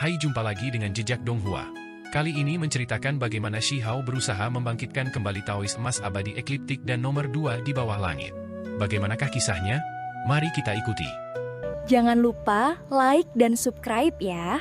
Hai, jumpa lagi dengan Jejak Donghua. Kali ini menceritakan bagaimana Shi Hao berusaha membangkitkan kembali Taois emas abadi ekliptik dan nomor 2 di bawah langit. Bagaimanakah kisahnya? Mari kita ikuti. Jangan lupa like dan subscribe ya.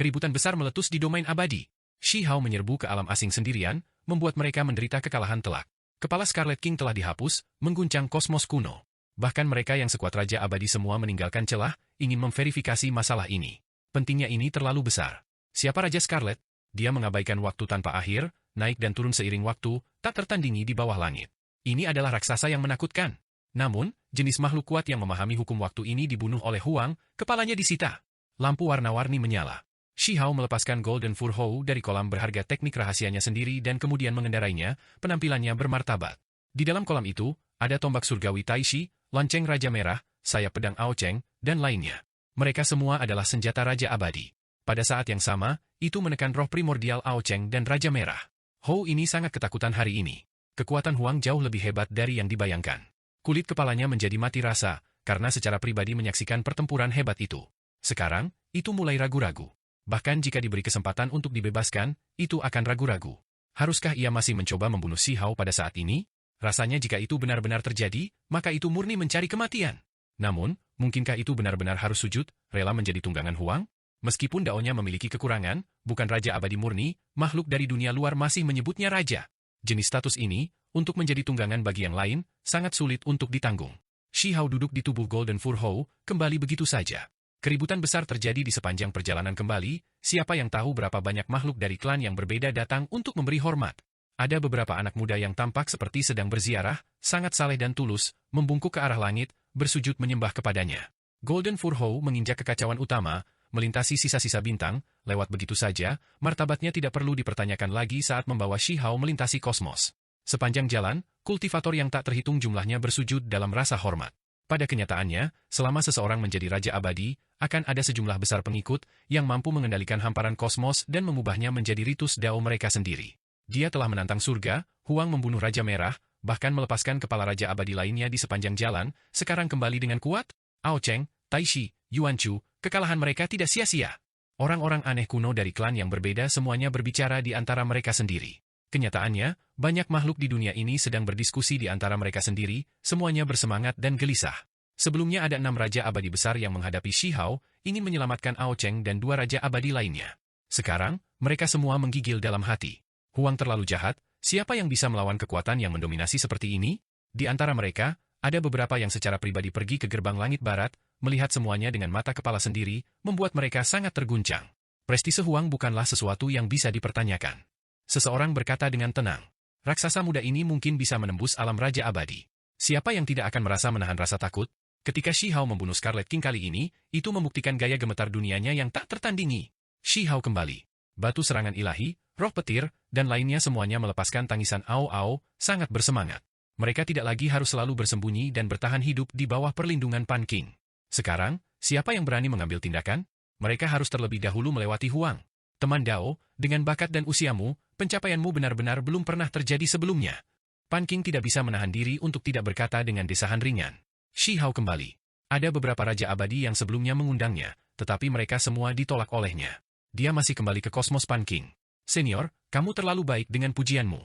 Keributan besar meletus di domain abadi. Shi Hao menyerbu ke alam asing sendirian, membuat mereka menderita kekalahan telak. Kepala Scarlet King telah dihapus, mengguncang kosmos kuno. Bahkan mereka yang sekuat Raja Abadi semua meninggalkan celah, ingin memverifikasi masalah ini. Pentingnya ini terlalu besar. Siapa Raja Scarlet? Dia mengabaikan waktu tanpa akhir, naik dan turun seiring waktu, tak tertandingi di bawah langit. Ini adalah raksasa yang menakutkan. Namun, jenis makhluk kuat yang memahami hukum waktu ini dibunuh oleh Huang, kepalanya disita. Lampu warna-warni menyala. Shi Hao melepaskan Golden Fur Hou dari kolam berharga teknik rahasianya sendiri dan kemudian mengendarainya, penampilannya bermartabat. Di dalam kolam itu, ada tombak surgawi Tai Shi, lonceng Raja Merah, sayap pedang Ao Cheng, dan lainnya. Mereka semua adalah senjata Raja Abadi. Pada saat yang sama, itu menekan roh primordial Ao Cheng dan Raja Merah. Hou ini sangat ketakutan hari ini. Kekuatan Huang jauh lebih hebat dari yang dibayangkan. Kulit kepalanya menjadi mati rasa, karena secara pribadi menyaksikan pertempuran hebat itu. Sekarang, itu mulai ragu-ragu. Bahkan jika diberi kesempatan untuk dibebaskan, itu akan ragu-ragu. Haruskah ia masih mencoba membunuh Shi Hao pada saat ini? Rasanya jika itu benar-benar terjadi, maka itu murni mencari kematian. Namun, mungkinkah itu benar-benar harus sujud, rela menjadi tunggangan Huang? Meskipun daunnya memiliki kekurangan, bukan Raja Abadi murni, makhluk dari dunia luar masih menyebutnya Raja. Jenis status ini, untuk menjadi tunggangan bagi yang lain, sangat sulit untuk ditanggung. Shi Hao duduk di tubuh Golden Fur Hou, kembali begitu saja. Keributan besar terjadi di sepanjang perjalanan kembali, siapa yang tahu berapa banyak makhluk dari klan yang berbeda datang untuk memberi hormat. Ada beberapa anak muda yang tampak seperti sedang berziarah, sangat saleh dan tulus, membungkuk ke arah langit, bersujud menyembah kepadanya. Golden Fur Hou menginjak kekacauan utama, melintasi sisa-sisa bintang, lewat begitu saja, martabatnya tidak perlu dipertanyakan lagi saat membawa Shi Hao melintasi kosmos. Sepanjang jalan, kultivator yang tak terhitung jumlahnya bersujud dalam rasa hormat. Pada kenyataannya, selama seseorang menjadi Raja Abadi, akan ada sejumlah besar pengikut yang mampu mengendalikan hamparan kosmos dan mengubahnya menjadi ritus Dao mereka sendiri. Dia telah menantang surga, Huang membunuh Raja Merah, bahkan melepaskan kepala Raja Abadi lainnya di sepanjang jalan, sekarang kembali dengan kuat? Ao Cheng, Tai Shi, Yuan Chu, kekalahan mereka tidak sia-sia. Orang-orang aneh kuno dari klan yang berbeda semuanya berbicara di antara mereka sendiri. Kenyataannya, banyak makhluk di dunia ini sedang berdiskusi di antara mereka sendiri, semuanya bersemangat dan gelisah. Sebelumnya ada 6 Raja Abadi besar yang menghadapi Shi Hao, ingin menyelamatkan Ao Cheng dan 2 Raja Abadi lainnya. Sekarang, mereka semua menggigil dalam hati. Huang terlalu jahat, siapa yang bisa melawan kekuatan yang mendominasi seperti ini? Di antara mereka, ada beberapa yang secara pribadi pergi ke gerbang langit barat, melihat semuanya dengan mata kepala sendiri, membuat mereka sangat terguncang. Prestise Huang bukanlah sesuatu yang bisa dipertanyakan. Seseorang berkata dengan tenang, raksasa muda ini mungkin bisa menembus alam Raja Abadi. Siapa yang tidak akan merasa menahan rasa takut? Ketika Shi Hao membunuh Scarlet King kali ini, itu membuktikan gaya gemetar dunianya yang tak tertandingi. Shi Hao kembali. Batu serangan ilahi, roh petir, dan lainnya semuanya melepaskan tangisan Ao-Ao, sangat bersemangat. Mereka tidak lagi harus selalu bersembunyi dan bertahan hidup di bawah perlindungan Pan King. Sekarang, siapa yang berani mengambil tindakan? Mereka harus terlebih dahulu melewati Huang. Teman Dao, dengan bakat dan usiamu, pencapaianmu benar-benar belum pernah terjadi sebelumnya. Pan King tidak bisa menahan diri untuk tidak berkata dengan desahan ringan. Shi Hao kembali. Ada beberapa Raja Abadi yang sebelumnya mengundangnya, tetapi mereka semua ditolak olehnya. Dia masih kembali ke kosmos Pan King. Senior, kamu terlalu baik dengan pujianmu.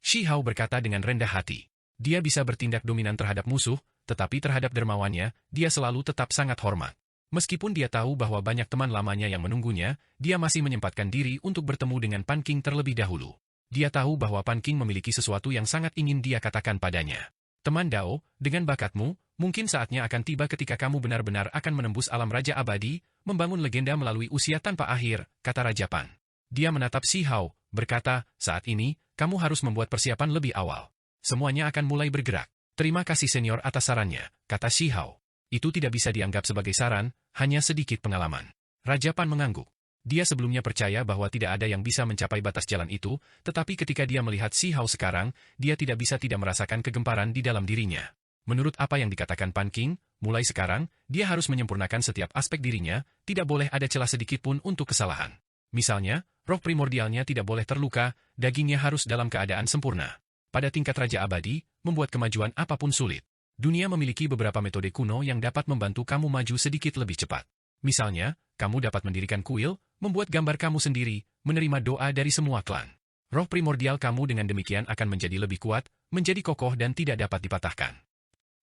Shi Hao berkata dengan rendah hati. Dia bisa bertindak dominan terhadap musuh, tetapi terhadap dermawannya, dia selalu tetap sangat hormat. Meskipun dia tahu bahwa banyak teman lamanya yang menunggunya, dia masih menyempatkan diri untuk bertemu dengan Pan King terlebih dahulu. Dia tahu bahwa Pan King memiliki sesuatu yang sangat ingin dia katakan padanya. Teman Dao, dengan bakatmu, mungkin saatnya akan tiba ketika kamu benar-benar akan menembus alam Raja Abadi, membangun legenda melalui usia tanpa akhir, kata Raja Pan. Dia menatap Shi Hao, berkata, saat ini, kamu harus membuat persiapan lebih awal. Semuanya akan mulai bergerak. Terima kasih senior atas sarannya, kata Shi Hao. Itu tidak bisa dianggap sebagai saran, hanya sedikit pengalaman. Raja Pan mengangguk. Dia sebelumnya percaya bahwa tidak ada yang bisa mencapai batas jalan itu, tetapi ketika dia melihat Shi Hao sekarang, dia tidak bisa tidak merasakan kegemparan di dalam dirinya. Menurut apa yang dikatakan Pan King, mulai sekarang, dia harus menyempurnakan setiap aspek dirinya, tidak boleh ada celah sedikit pun untuk kesalahan. Misalnya, roh primordialnya tidak boleh terluka, dagingnya harus dalam keadaan sempurna. Pada tingkat Raja Abadi, membuat kemajuan apapun sulit. Dunia memiliki beberapa metode kuno yang dapat membantu kamu maju sedikit lebih cepat. Misalnya, kamu dapat mendirikan kuil, membuat gambar kamu sendiri, menerima doa dari semua klan. Roh primordial kamu dengan demikian akan menjadi lebih kuat, menjadi kokoh dan tidak dapat dipatahkan.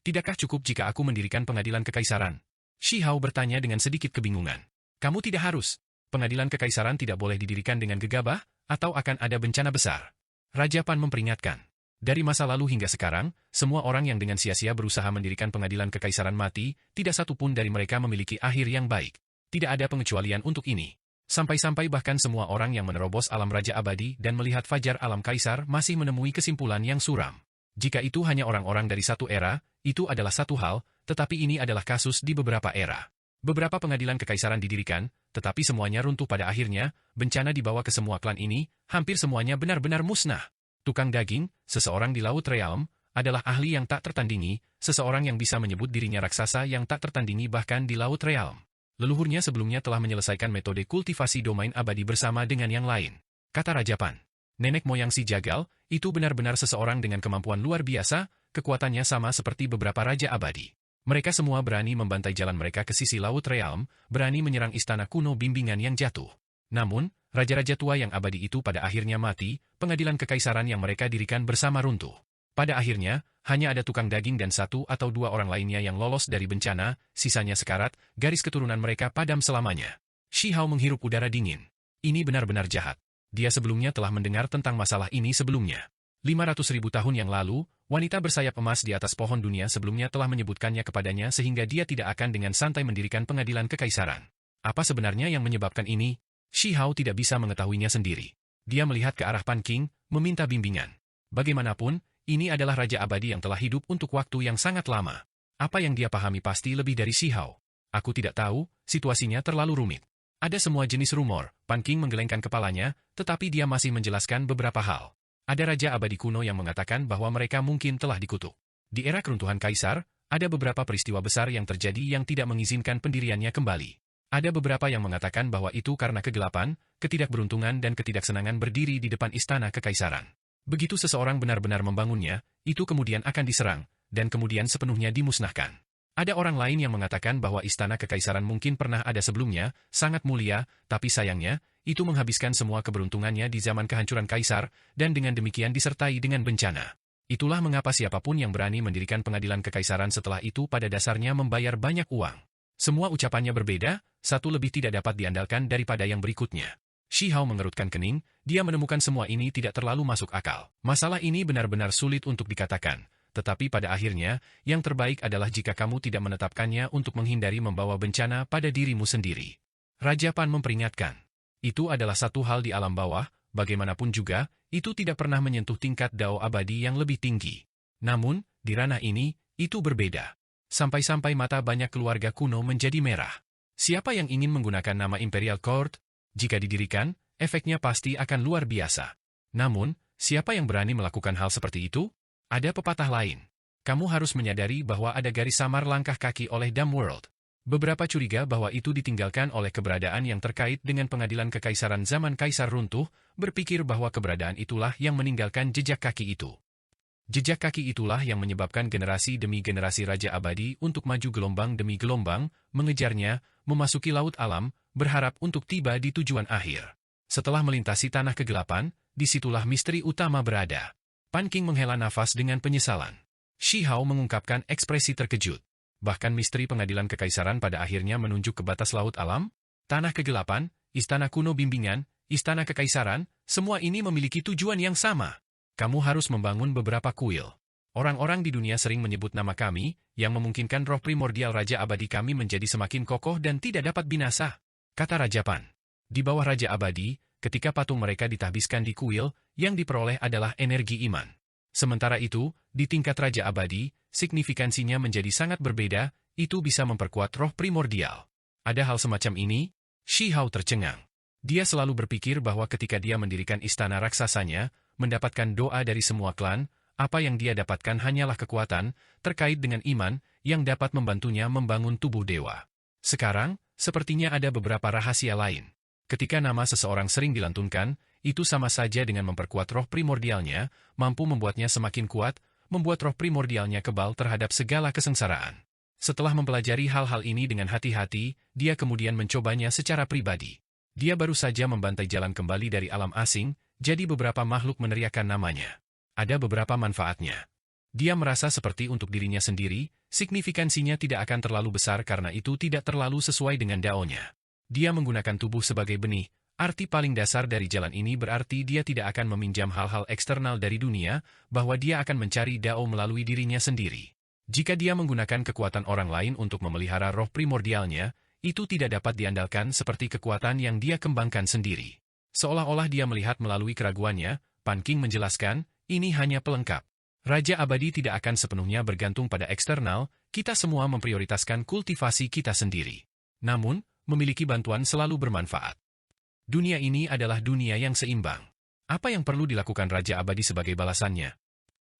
Tidakkah cukup jika aku mendirikan pengadilan kekaisaran? Shi Hao bertanya dengan sedikit kebingungan. Kamu tidak harus. Pengadilan kekaisaran tidak boleh didirikan dengan gegabah, atau akan ada bencana besar. Raja Pan memperingatkan. Dari masa lalu hingga sekarang, semua orang yang dengan sia-sia berusaha mendirikan pengadilan kekaisaran mati, tidak satu pun dari mereka memiliki akhir yang baik. Tidak ada pengecualian untuk ini. Sampai-sampai bahkan semua orang yang menerobos alam Raja Abadi dan melihat fajar alam kaisar masih menemui kesimpulan yang suram. Jika itu hanya orang-orang dari satu era, itu adalah satu hal, tetapi ini adalah kasus di beberapa era. Beberapa pengadilan kekaisaran didirikan, tetapi semuanya runtuh pada akhirnya, bencana dibawa ke semua klan ini, hampir semuanya benar-benar musnah. Tukang daging, seseorang di Laut Realm, adalah ahli yang tak tertandingi, seseorang yang bisa menyebut dirinya raksasa yang tak tertandingi bahkan di Laut Realm. Leluhurnya sebelumnya telah menyelesaikan metode kultivasi domain abadi bersama dengan yang lain. Kata Raja Pan. Nenek moyang si jagal, itu benar-benar seseorang dengan kemampuan luar biasa, kekuatannya sama seperti beberapa Raja Abadi. Mereka semua berani membantai jalan mereka ke sisi Laut Realm, berani menyerang istana kuno bimbingan yang jatuh. Namun, raja-raja tua yang abadi itu pada akhirnya mati, pengadilan kekaisaran yang mereka dirikan bersama runtuh. Pada akhirnya, hanya ada tukang daging dan satu atau dua orang lainnya yang lolos dari bencana, sisanya sekarat, garis keturunan mereka padam selamanya. Shi Hao menghirup udara dingin. Ini benar-benar jahat. Dia sebelumnya telah mendengar tentang masalah ini sebelumnya. 500.000 tahun yang lalu, wanita bersayap emas di atas pohon dunia sebelumnya telah menyebutkannya kepadanya sehingga dia tidak akan dengan santai mendirikan pengadilan kekaisaran. Apa sebenarnya yang menyebabkan ini? Shi Hao tidak bisa mengetahuinya sendiri. Dia melihat ke arah Pan Qing, meminta bimbingan. Bagaimanapun, ini adalah Raja Abadi yang telah hidup untuk waktu yang sangat lama. Apa yang dia pahami pasti lebih dari Shi Hao. Aku tidak tahu, situasinya terlalu rumit. Ada semua jenis rumor, Pan Qing menggelengkan kepalanya, tetapi dia masih menjelaskan beberapa hal. Ada Raja Abadi kuno yang mengatakan bahwa mereka mungkin telah dikutuk. Di era keruntuhan Kaisar, ada beberapa peristiwa besar yang terjadi yang tidak mengizinkan pendiriannya kembali. Ada beberapa yang mengatakan bahwa itu karena kegelapan, ketidakberuntungan dan ketidaksenangan berdiri di depan istana kekaisaran. Begitu seseorang benar-benar membangunnya, itu kemudian akan diserang, dan kemudian sepenuhnya dimusnahkan. Ada orang lain yang mengatakan bahwa istana kekaisaran mungkin pernah ada sebelumnya, sangat mulia, tapi sayangnya, itu menghabiskan semua keberuntungannya di zaman kehancuran kaisar, dan dengan demikian disertai dengan bencana. Itulah mengapa siapapun yang berani mendirikan pengadilan kekaisaran setelah itu pada dasarnya membayar banyak uang. Semua ucapannya berbeda, satu lebih tidak dapat diandalkan daripada yang berikutnya. Shi Hao mengerutkan kening, dia menemukan semua ini tidak terlalu masuk akal. Masalah ini benar-benar sulit untuk dikatakan, tetapi pada akhirnya, yang terbaik adalah jika kamu tidak menetapkannya untuk menghindari membawa bencana pada dirimu sendiri. Raja Pan memperingatkan. Itu adalah satu hal di alam bawah, bagaimanapun juga, itu tidak pernah menyentuh tingkat Dao abadi yang lebih tinggi. Namun, di ranah ini, itu berbeda. Sampai-sampai mata banyak keluarga kuno menjadi merah. Siapa yang ingin menggunakan nama Imperial Court? Jika didirikan, efeknya pasti akan luar biasa. Namun, siapa yang berani melakukan hal seperti itu? Ada pepatah lain. Kamu harus menyadari bahwa ada garis samar langkah kaki oleh Dumb World. Beberapa curiga bahwa itu ditinggalkan oleh keberadaan yang terkait dengan pengadilan kekaisaran zaman Kaisar runtuh, berpikir bahwa keberadaan itulah yang meninggalkan jejak kaki itu. Jejak kaki itulah yang menyebabkan generasi demi generasi Raja Abadi untuk maju gelombang demi gelombang, mengejarnya, memasuki laut alam, berharap untuk tiba di tujuan akhir. Setelah melintasi tanah kegelapan, disitulah misteri utama berada. Pan Qing menghela nafas dengan penyesalan. Shi Hao mengungkapkan ekspresi terkejut. Bahkan misteri pengadilan kekaisaran pada akhirnya menunjuk ke batas laut alam, tanah kegelapan, istana kuno bimbingan, istana kekaisaran, semua ini memiliki tujuan yang sama. Kamu harus membangun beberapa kuil. Orang-orang di dunia sering menyebut nama kami, yang memungkinkan roh primordial Raja Abadi kami menjadi semakin kokoh dan tidak dapat binasa. Kata Raja Pan. Di bawah Raja Abadi, ketika patung mereka ditahbiskan di kuil, yang diperoleh adalah energi iman. Sementara itu, di tingkat Raja Abadi, signifikansinya menjadi sangat berbeda, itu bisa memperkuat roh primordial. Ada hal semacam ini? Shi Hao tercengang. Dia selalu berpikir bahwa ketika dia mendirikan istana raksasanya, mendapatkan doa dari semua klan, apa yang dia dapatkan hanyalah kekuatan, terkait dengan iman, yang dapat membantunya membangun tubuh dewa. Sekarang, sepertinya ada beberapa rahasia lain. Ketika nama seseorang sering dilantunkan, itu sama saja dengan memperkuat roh primordialnya, mampu membuatnya semakin kuat, membuat roh primordialnya kebal terhadap segala kesengsaraan. Setelah mempelajari hal-hal ini dengan hati-hati, dia kemudian mencobanya secara pribadi. Dia baru saja membantai jalan kembali dari alam asing, jadi beberapa makhluk meneriakkan namanya. Ada beberapa manfaatnya. Dia merasa seperti untuk dirinya sendiri, signifikansinya tidak akan terlalu besar karena itu tidak terlalu sesuai dengan daonya. Dia menggunakan tubuh sebagai benih. Arti paling dasar dari jalan ini berarti dia tidak akan meminjam hal-hal eksternal dari dunia, bahwa dia akan mencari dao melalui dirinya sendiri. Jika dia menggunakan kekuatan orang lain untuk memelihara roh primordialnya, itu tidak dapat diandalkan seperti kekuatan yang dia kembangkan sendiri. Seolah-olah dia melihat melalui keraguannya, Pan King menjelaskan, ini hanya pelengkap. Raja abadi tidak akan sepenuhnya bergantung pada eksternal, kita semua memprioritaskan kultivasi kita sendiri. Namun, memiliki bantuan selalu bermanfaat. Dunia ini adalah dunia yang seimbang. Apa yang perlu dilakukan Raja Abadi sebagai balasannya?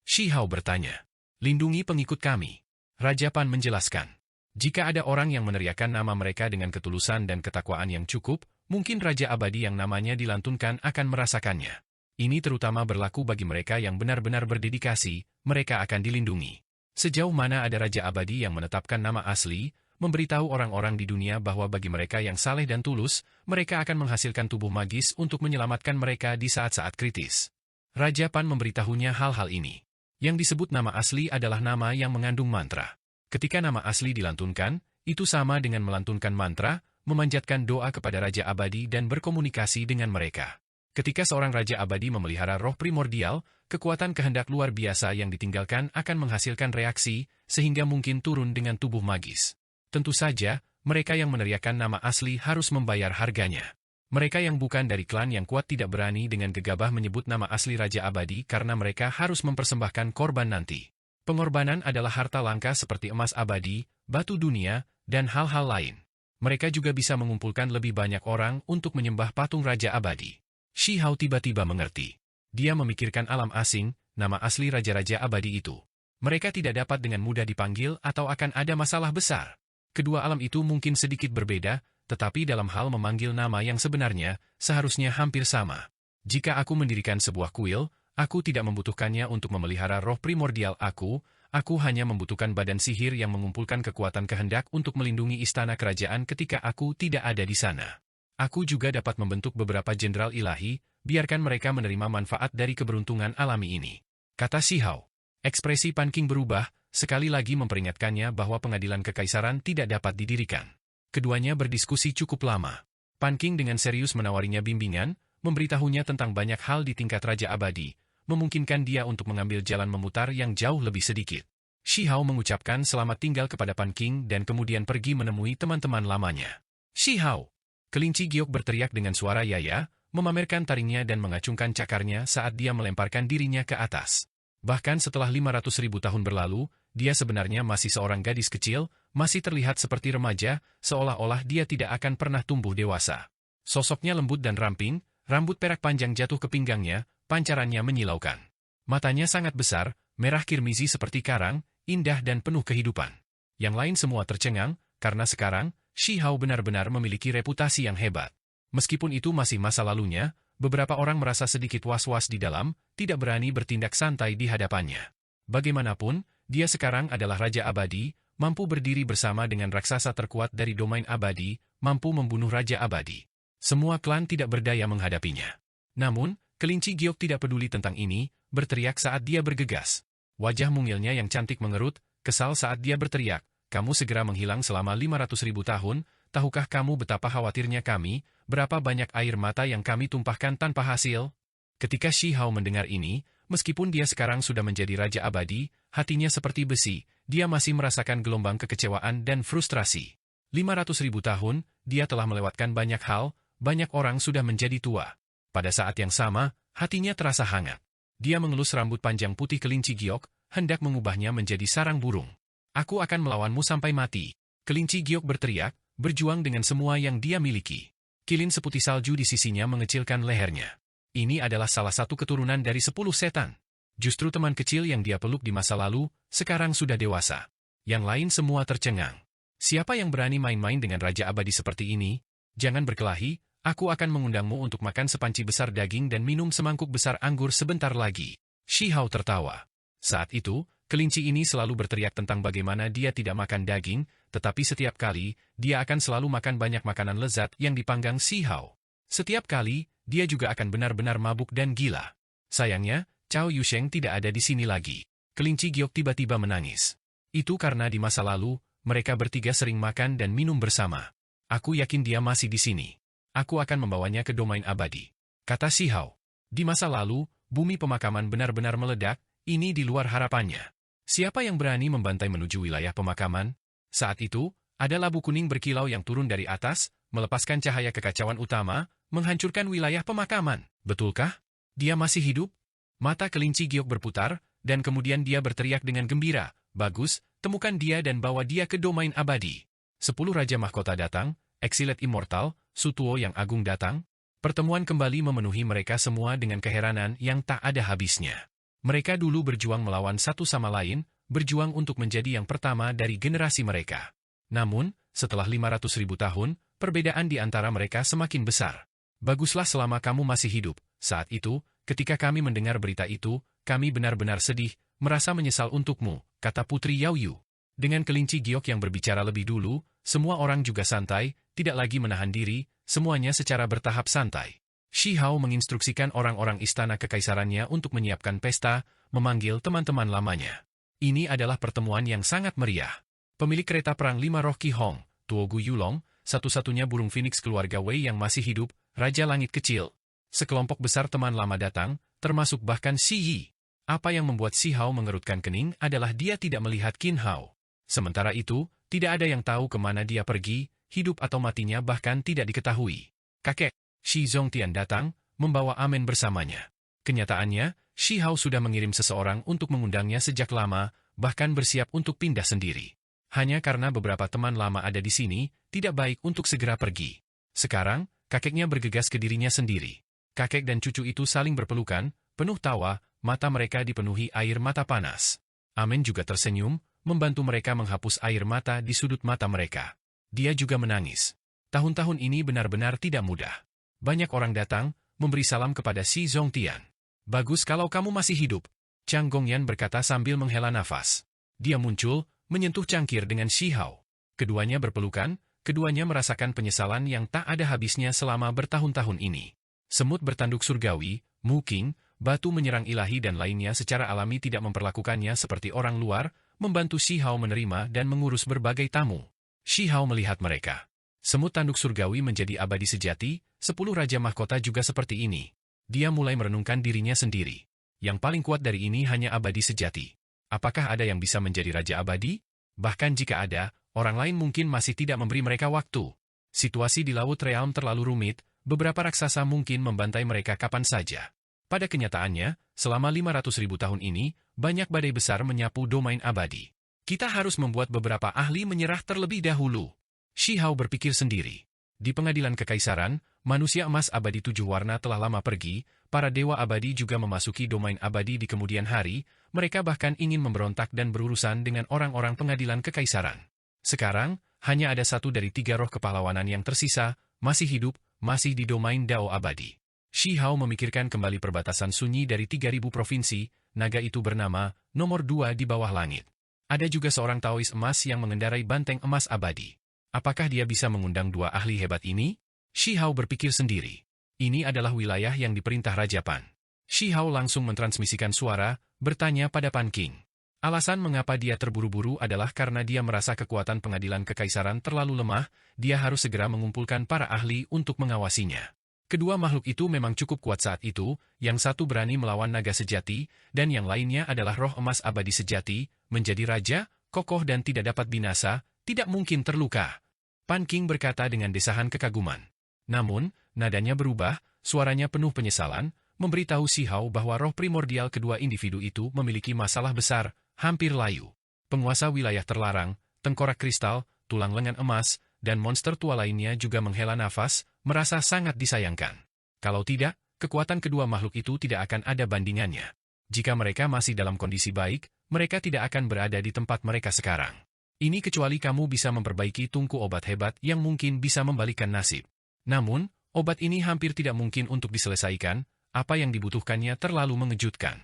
Shi Hao bertanya. Lindungi pengikut kami. Raja Pan menjelaskan. Jika ada orang yang meneriakkan nama mereka dengan ketulusan dan ketakwaan yang cukup, mungkin Raja Abadi yang namanya dilantunkan akan merasakannya. Ini terutama berlaku bagi mereka yang benar-benar berdedikasi, mereka akan dilindungi. Sejauh mana ada Raja Abadi yang menetapkan nama asli, memberitahu orang-orang di dunia bahwa bagi mereka yang saleh dan tulus, mereka akan menghasilkan tubuh magis untuk menyelamatkan mereka di saat-saat kritis. Raja Pan memberitahunya hal-hal ini. Yang disebut nama asli adalah nama yang mengandung mantra. Ketika nama asli dilantunkan, itu sama dengan melantunkan mantra, memanjatkan doa kepada Raja Abadi dan berkomunikasi dengan mereka. Ketika seorang Raja Abadi memelihara roh primordial, kekuatan kehendak luar biasa yang ditinggalkan akan menghasilkan reaksi, sehingga mungkin turun dengan tubuh magis. Tentu saja, mereka yang meneriakkan nama asli harus membayar harganya. Mereka yang bukan dari klan yang kuat tidak berani dengan gegabah menyebut nama asli Raja Abadi karena mereka harus mempersembahkan korban nanti. Pengorbanan adalah harta langka seperti emas abadi, batu dunia, dan hal-hal lain. Mereka juga bisa mengumpulkan lebih banyak orang untuk menyembah patung Raja Abadi. Shi Hao tiba-tiba mengerti. Dia memikirkan alam asing, nama asli Raja-Raja Abadi itu. Mereka tidak dapat dengan mudah dipanggil atau akan ada masalah besar. Kedua alam itu mungkin sedikit berbeda, tetapi dalam hal memanggil nama yang sebenarnya, seharusnya hampir sama. Jika aku mendirikan sebuah kuil, aku tidak membutuhkannya untuk memelihara roh primordial aku hanya membutuhkan badan sihir yang mengumpulkan kekuatan kehendak untuk melindungi istana kerajaan ketika aku tidak ada di sana. Aku juga dapat membentuk beberapa jenderal ilahi, biarkan mereka menerima manfaat dari keberuntungan alami ini. Kata Shi Hao. Ekspresi Pan King berubah, sekali lagi memperingatkannya bahwa pengadilan kekaisaran tidak dapat didirikan. Keduanya berdiskusi cukup lama. Pan King dengan serius menawarinya bimbingan, memberitahunya tentang banyak hal di tingkat Raja Abadi, memungkinkan dia untuk mengambil jalan memutar yang jauh lebih sedikit. Shi Hao mengucapkan selamat tinggal kepada Pan King dan kemudian pergi menemui teman-teman lamanya. Shi Hao! Kelinci giok berteriak dengan suara yaya, memamerkan taringnya dan mengacungkan cakarnya saat dia melemparkan dirinya ke atas. Bahkan setelah 500.000 tahun berlalu, dia sebenarnya masih seorang gadis kecil, masih terlihat seperti remaja, seolah-olah dia tidak akan pernah tumbuh dewasa. Sosoknya lembut dan ramping, rambut perak panjang jatuh ke pinggangnya, pancarannya menyilaukan. Matanya sangat besar, merah kirmizi seperti karang, indah dan penuh kehidupan. Yang lain semua tercengang, karena sekarang, Shi Hao benar-benar memiliki reputasi yang hebat. Meskipun itu masih masa lalunya, beberapa orang merasa sedikit was-was di dalam, tidak berani bertindak santai di hadapannya. Bagaimanapun, dia sekarang adalah Raja Abadi, mampu berdiri bersama dengan raksasa terkuat dari domain abadi, mampu membunuh Raja Abadi. Semua klan tidak berdaya menghadapinya. Namun, kelinci giok tidak peduli tentang ini, berteriak saat dia bergegas. Wajah mungilnya yang cantik mengerut, kesal saat dia berteriak, kamu segera menghilang selama 500.000 tahun, tahukah kamu betapa khawatirnya kami, berapa banyak air mata yang kami tumpahkan tanpa hasil? Ketika Shi Hao mendengar ini, meskipun dia sekarang sudah menjadi Raja Abadi, hatinya seperti besi, dia masih merasakan gelombang kekecewaan dan frustrasi. 500.000 tahun, dia telah melewatkan banyak hal, banyak orang sudah menjadi tua. Pada saat yang sama, hatinya terasa hangat. Dia mengelus rambut panjang putih kelinci giok, hendak mengubahnya menjadi sarang burung. Aku akan melawanmu sampai mati. Kelinci giok berteriak, berjuang dengan semua yang dia miliki. Kilin seputih salju di sisinya mengecilkan lehernya. Ini adalah salah satu keturunan dari 10 setan. Justru teman kecil yang dia peluk di masa lalu, sekarang sudah dewasa. Yang lain semua tercengang. Siapa yang berani main-main dengan Raja Abadi seperti ini? Jangan berkelahi, aku akan mengundangmu untuk makan sepanci besar daging dan minum semangkuk besar anggur sebentar lagi. Shi Hao tertawa. Saat itu, Kelinci ini selalu berteriak tentang bagaimana dia tidak makan daging, tetapi setiap kali, dia akan selalu makan banyak makanan lezat yang dipanggang Si Hao. Setiap kali, dia juga akan benar-benar mabuk dan gila. Sayangnya, Cao Yusheng tidak ada di sini lagi. Kelinci giok tiba-tiba menangis. Itu karena di masa lalu, mereka bertiga sering makan dan minum bersama. Aku yakin dia masih di sini. Aku akan membawanya ke domain abadi. Kata Si Hao. Di masa lalu, bumi pemakaman benar-benar meledak, ini di luar harapannya. Siapa yang berani membantai menuju wilayah pemakaman? Saat itu, ada labu kuning berkilau yang turun dari atas, melepaskan cahaya kekacauan utama, menghancurkan wilayah pemakaman. Betulkah? Dia masih hidup? Mata kelinci giok berputar, dan kemudian dia berteriak dengan gembira, "Bagus, temukan dia dan bawa dia ke domain abadi." 10 Raja Mahkota datang, Exilet Immortal, Sutuo yang agung datang. Pertemuan kembali memenuhi mereka semua dengan keheranan yang tak ada habisnya. Mereka dulu berjuang melawan satu sama lain, berjuang untuk menjadi yang pertama dari generasi mereka. Namun, setelah 500.000 tahun, perbedaan di antara mereka semakin besar. Baguslah selama kamu masih hidup. Saat itu, ketika kami mendengar berita itu, kami benar-benar sedih, merasa menyesal untukmu, kata Putri Yao Yu. Dengan kelinci giok yang berbicara lebih dulu, semua orang juga santai, tidak lagi menahan diri, semuanya secara bertahap santai. Shi Hao menginstruksikan orang-orang istana kekaisarannya untuk menyiapkan pesta, memanggil teman-teman lamanya. Ini adalah pertemuan yang sangat meriah. Pemilik kereta perang 5 roh Qi Hong, Tuo Gu Yulong, satu-satunya burung phoenix keluarga Wei yang masih hidup, Raja Langit Kecil. Sekelompok besar teman lama datang, termasuk bahkan Si Yi. Apa yang membuat Si Hao mengerutkan kening adalah dia tidak melihat Qin Hao. Sementara itu, tidak ada yang tahu kemana dia pergi, hidup atau matinya bahkan tidak diketahui. Kakek Shi Zongtian datang, membawa Amen bersamanya. Kenyataannya, Shi Hao sudah mengirim seseorang untuk mengundangnya sejak lama, bahkan bersiap untuk pindah sendiri. Hanya karena beberapa teman lama ada di sini, tidak baik untuk segera pergi. Sekarang, kakeknya bergegas ke dirinya sendiri. Kakek dan cucu itu saling berpelukan, penuh tawa, mata mereka dipenuhi air mata panas. Amen juga tersenyum, membantu mereka menghapus air mata di sudut mata mereka. Dia juga menangis. Tahun-tahun ini benar-benar tidak mudah. Banyak orang datang, memberi salam kepada Si Zongtian. Bagus kalau kamu masih hidup, Chang Gongyan berkata sambil menghela nafas. Dia muncul, menyentuh cangkir dengan Shi Hao. Keduanya berpelukan, keduanya merasakan penyesalan yang tak ada habisnya selama bertahun-tahun ini. Semut bertanduk surgawi, Mu King, batu menyerang ilahi dan lainnya secara alami tidak memperlakukannya seperti orang luar, membantu Shi Hao menerima dan mengurus berbagai tamu. Shi Hao melihat mereka. Semut tanduk surgawi menjadi abadi sejati, 10 Raja Mahkota juga seperti ini. Dia mulai merenungkan dirinya sendiri. Yang paling kuat dari ini hanya abadi sejati. Apakah ada yang bisa menjadi Raja Abadi? Bahkan jika ada, orang lain mungkin masih tidak memberi mereka waktu. Situasi di Laut Realm terlalu rumit, beberapa raksasa mungkin membantai mereka kapan saja. Pada kenyataannya, selama 500.000 tahun ini, banyak badai besar menyapu domain abadi. Kita harus membuat beberapa ahli menyerah terlebih dahulu. Shi Hao berpikir sendiri. Di pengadilan kekaisaran, manusia emas abadi 7 warna telah lama pergi, para dewa abadi juga memasuki domain abadi di kemudian hari, mereka bahkan ingin memberontak dan berurusan dengan orang-orang pengadilan kekaisaran. Sekarang, hanya ada 1 dari 3 roh kepahlawanan yang tersisa, masih hidup, masih di domain Dao abadi. Shi Hao memikirkan kembali perbatasan sunyi dari 3.000 provinsi, naga itu bernama, nomor 2 di bawah langit. Ada juga seorang Taois emas yang mengendarai banteng emas abadi. Apakah dia bisa mengundang 2 ahli hebat ini? Shi Hao berpikir sendiri. Ini adalah wilayah yang diperintah Raja Pan. Shi Hao langsung mentransmisikan suara, bertanya pada Pan King. Alasan mengapa dia terburu-buru adalah karena dia merasa kekuatan pengadilan kekaisaran terlalu lemah, dia harus segera mengumpulkan para ahli untuk mengawasinya. Kedua makhluk itu memang cukup kuat saat itu, yang satu berani melawan naga sejati, dan yang lainnya adalah roh emas abadi sejati, menjadi raja, kokoh dan tidak dapat binasa, tidak mungkin terluka. Pan King berkata dengan desahan kekaguman. Namun, nadanya berubah, suaranya penuh penyesalan, memberitahu Shi Hao bahwa roh primordial kedua individu itu memiliki masalah besar, hampir layu. Penguasa wilayah terlarang, tengkorak kristal, tulang lengan emas, dan monster tua lainnya juga menghela nafas, merasa sangat disayangkan. Kalau tidak, kekuatan kedua makhluk itu tidak akan ada bandingannya. Jika mereka masih dalam kondisi baik, mereka tidak akan berada di tempat mereka sekarang. Ini kecuali kamu bisa memperbaiki tungku obat hebat yang mungkin bisa membalikkan nasib. Namun, obat ini hampir tidak mungkin untuk diselesaikan, apa yang dibutuhkannya terlalu mengejutkan.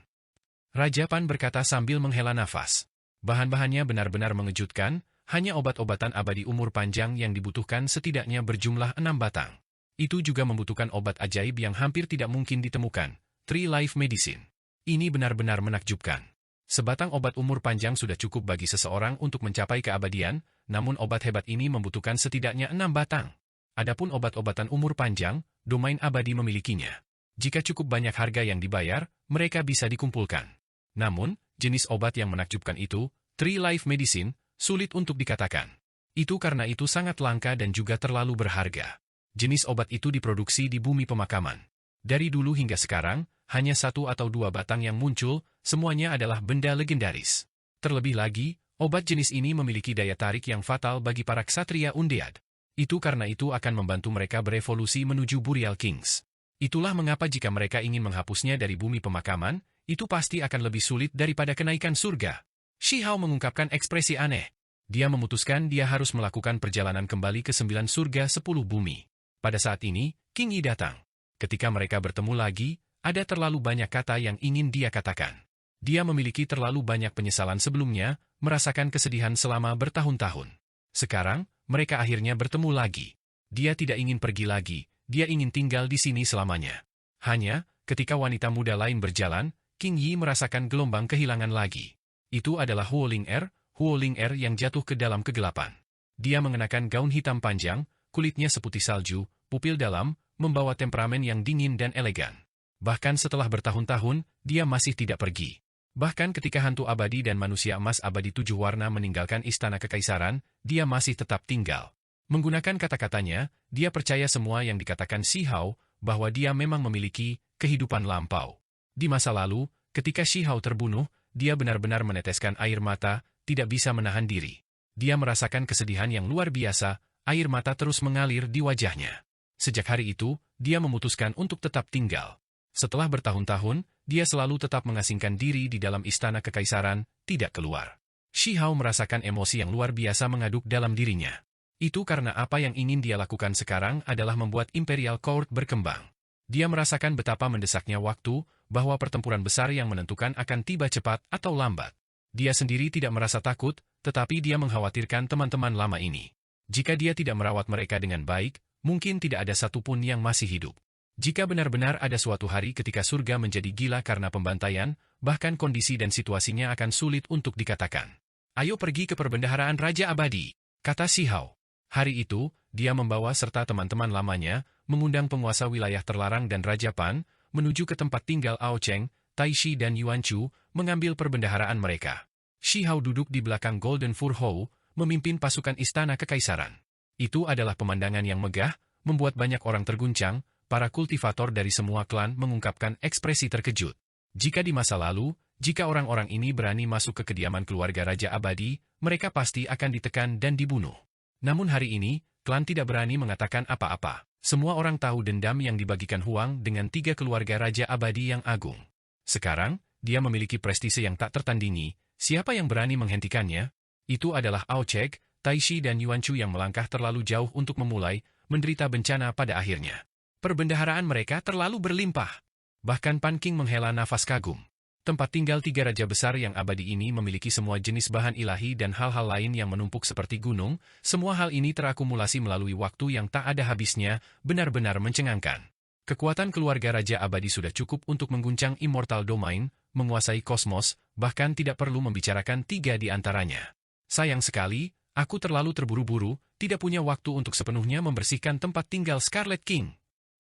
Raja Pan berkata sambil menghela nafas. Bahan-bahannya benar-benar mengejutkan, hanya obat-obatan abadi umur panjang yang dibutuhkan setidaknya berjumlah 6 batang. Itu juga membutuhkan obat ajaib yang hampir tidak mungkin ditemukan, Tree Life Medicine. Ini benar-benar menakjubkan. Sebatang obat umur panjang sudah cukup bagi seseorang untuk mencapai keabadian, namun obat hebat ini membutuhkan setidaknya 6 batang. Adapun obat-obatan umur panjang, domain abadi memilikinya. Jika cukup banyak harga yang dibayar, mereka bisa dikumpulkan. Namun, jenis obat yang menakjubkan itu, Tree Life Medicine, sulit untuk dikatakan. Itu karena itu sangat langka dan juga terlalu berharga. Jenis obat itu diproduksi di bumi pemakaman. Dari dulu hingga sekarang, hanya 1 atau 2 batang yang muncul, semuanya adalah benda legendaris. Terlebih lagi, obat jenis ini memiliki daya tarik yang fatal bagi para ksatria undead. Itu karena itu akan membantu mereka berevolusi menuju Burial Kings. Itulah mengapa jika mereka ingin menghapusnya dari bumi pemakaman, itu pasti akan lebih sulit daripada kenaikan surga. Shi Hao mengungkapkan ekspresi aneh. Dia memutuskan dia harus melakukan perjalanan kembali ke 9 surga 10 bumi. Pada saat ini, King Yi datang. Ketika mereka bertemu lagi, ada terlalu banyak kata yang ingin dia katakan. Dia memiliki terlalu banyak penyesalan sebelumnya, merasakan kesedihan selama bertahun-tahun. Sekarang, mereka akhirnya bertemu lagi. Dia tidak ingin pergi lagi, dia ingin tinggal di sini selamanya. Hanya, ketika wanita muda lain berjalan, King Yi merasakan gelombang kehilangan lagi. Itu adalah Huo Ling Er yang jatuh ke dalam kegelapan. Dia mengenakan gaun hitam panjang, kulitnya seputih salju, pupil dalam, membawa temperamen yang dingin dan elegan. Bahkan setelah bertahun-tahun, dia masih tidak pergi. Bahkan ketika hantu abadi dan manusia emas abadi 7 warna meninggalkan istana kekaisaran, dia masih tetap tinggal. Menggunakan kata-katanya, dia percaya semua yang dikatakan Shi Hao, bahwa dia memang memiliki kehidupan lampau. Di masa lalu, ketika Shi Hao terbunuh, dia benar-benar meneteskan air mata, tidak bisa menahan diri. Dia merasakan kesedihan yang luar biasa, air mata terus mengalir di wajahnya. Sejak hari itu, dia memutuskan untuk tetap tinggal. Setelah bertahun-tahun, dia selalu tetap mengasingkan diri di dalam istana kekaisaran, tidak keluar. Shi Hao merasakan emosi yang luar biasa mengaduk dalam dirinya. Itu karena apa yang ingin dia lakukan sekarang adalah membuat Imperial Court berkembang. Dia merasakan betapa mendesaknya waktu, bahwa pertempuran besar yang menentukan akan tiba cepat atau lambat. Dia sendiri tidak merasa takut, tetapi dia mengkhawatirkan teman-teman lama ini. Jika dia tidak merawat mereka dengan baik, mungkin tidak ada satupun yang masih hidup. Jika benar-benar ada suatu hari ketika surga menjadi gila karena pembantaian, bahkan kondisi dan situasinya akan sulit untuk dikatakan. Ayo pergi ke perbendaharaan Raja Abadi, kata Shi Hao. Hari itu, dia membawa serta teman-teman lamanya, mengundang penguasa wilayah terlarang dan Raja Pan, menuju ke tempat tinggal Ao Cheng, Tai Shi dan Yuan Chu, mengambil perbendaharaan mereka. Shi Hao duduk di belakang Golden Fur Hou, memimpin pasukan istana kekaisaran. Itu adalah pemandangan yang megah, membuat banyak orang terguncang, para kultivator dari semua klan mengungkapkan ekspresi terkejut. Jika di masa lalu, jika orang-orang ini berani masuk ke kediaman keluarga Raja Abadi, mereka pasti akan ditekan dan dibunuh. Namun hari ini, klan tidak berani mengatakan apa-apa. Semua orang tahu dendam yang dibagikan Huang dengan 3 keluarga Raja Abadi yang agung. Sekarang, dia memiliki prestise yang tak tertandingi. Siapa yang berani menghentikannya? Itu adalah Ao Cheng, Tai Shi dan Yuan Chu yang melangkah terlalu jauh untuk memulai, menderita bencana pada akhirnya. Perbendaharaan mereka terlalu berlimpah. Bahkan Pan King menghela nafas kagum. Tempat tinggal 3 raja besar yang abadi ini memiliki semua jenis bahan ilahi dan hal-hal lain yang menumpuk seperti gunung. Semua hal ini terakumulasi melalui waktu yang tak ada habisnya, benar-benar mencengangkan. Kekuatan keluarga Raja Abadi sudah cukup untuk mengguncang Immortal Domain, menguasai kosmos, bahkan tidak perlu membicarakan 3 di antaranya. Sayang sekali, aku terlalu terburu-buru, tidak punya waktu untuk sepenuhnya membersihkan tempat tinggal Scarlet King.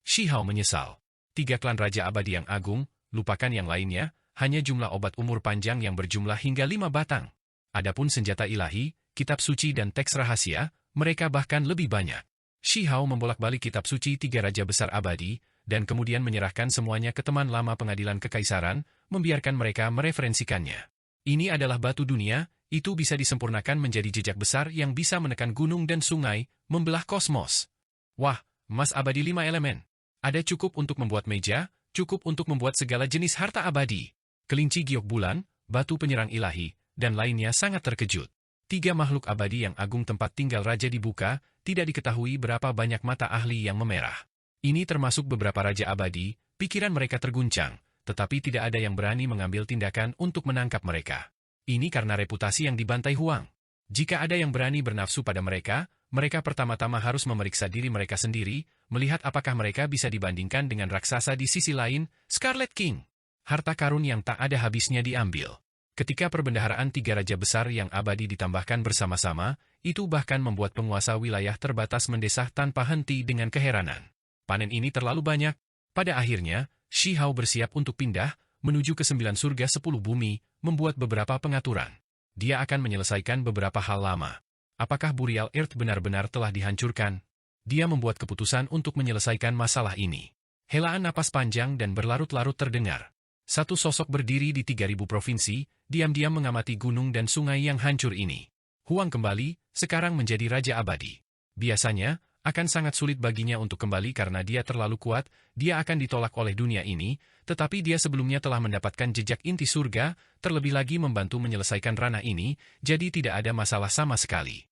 Shi Hao menyesal. 3 klan Raja Abadi yang agung, lupakan yang lainnya, hanya jumlah obat umur panjang yang berjumlah hingga 5 batang. Adapun senjata ilahi, kitab suci dan teks rahasia, mereka bahkan lebih banyak. Shi Hao membolak-balik kitab suci 3 raja besar abadi, dan kemudian menyerahkan semuanya ke teman lama pengadilan kekaisaran, membiarkan mereka mereferensikannya. Ini adalah batu dunia, itu bisa disempurnakan menjadi jejak besar yang bisa menekan gunung dan sungai, membelah kosmos. Wah, emas abadi 5 elemen. Ada cukup untuk membuat meja, cukup untuk membuat segala jenis harta abadi. Kelinci giok bulan, batu penyerang ilahi, dan lainnya sangat terkejut. 3 makhluk abadi yang agung tempat tinggal raja dibuka, tidak diketahui berapa banyak mata ahli yang memerah. Ini termasuk beberapa raja abadi, pikiran mereka terguncang, tetapi tidak ada yang berani mengambil tindakan untuk menangkap mereka. Ini karena reputasi yang dibantai Huang. Jika ada yang berani bernafsu pada mereka, mereka pertama-tama harus memeriksa diri mereka sendiri, melihat apakah mereka bisa dibandingkan dengan raksasa di sisi lain, Scarlet King. Harta karun yang tak ada habisnya diambil. Ketika perbendaharaan 3 raja besar yang abadi ditambahkan bersama-sama, itu bahkan membuat penguasa wilayah terbatas mendesah tanpa henti dengan keheranan. Panen ini terlalu banyak. Pada akhirnya, Shi Hao bersiap untuk pindah, menuju ke 9 surga 10 bumi, membuat beberapa pengaturan. Dia akan menyelesaikan beberapa hal lama. Apakah Burial Earth benar-benar telah dihancurkan? Dia membuat keputusan untuk menyelesaikan masalah ini. Helaan napas panjang dan berlarut-larut terdengar. Satu sosok berdiri di 3000 provinsi, diam-diam mengamati gunung dan sungai yang hancur ini. Huang kembali, sekarang menjadi Raja Abadi. Biasanya, akan sangat sulit baginya untuk kembali karena dia terlalu kuat, dia akan ditolak oleh dunia ini, tetapi dia sebelumnya telah mendapatkan jejak inti surga, terlebih lagi membantu menyelesaikan ranah ini, jadi tidak ada masalah sama sekali.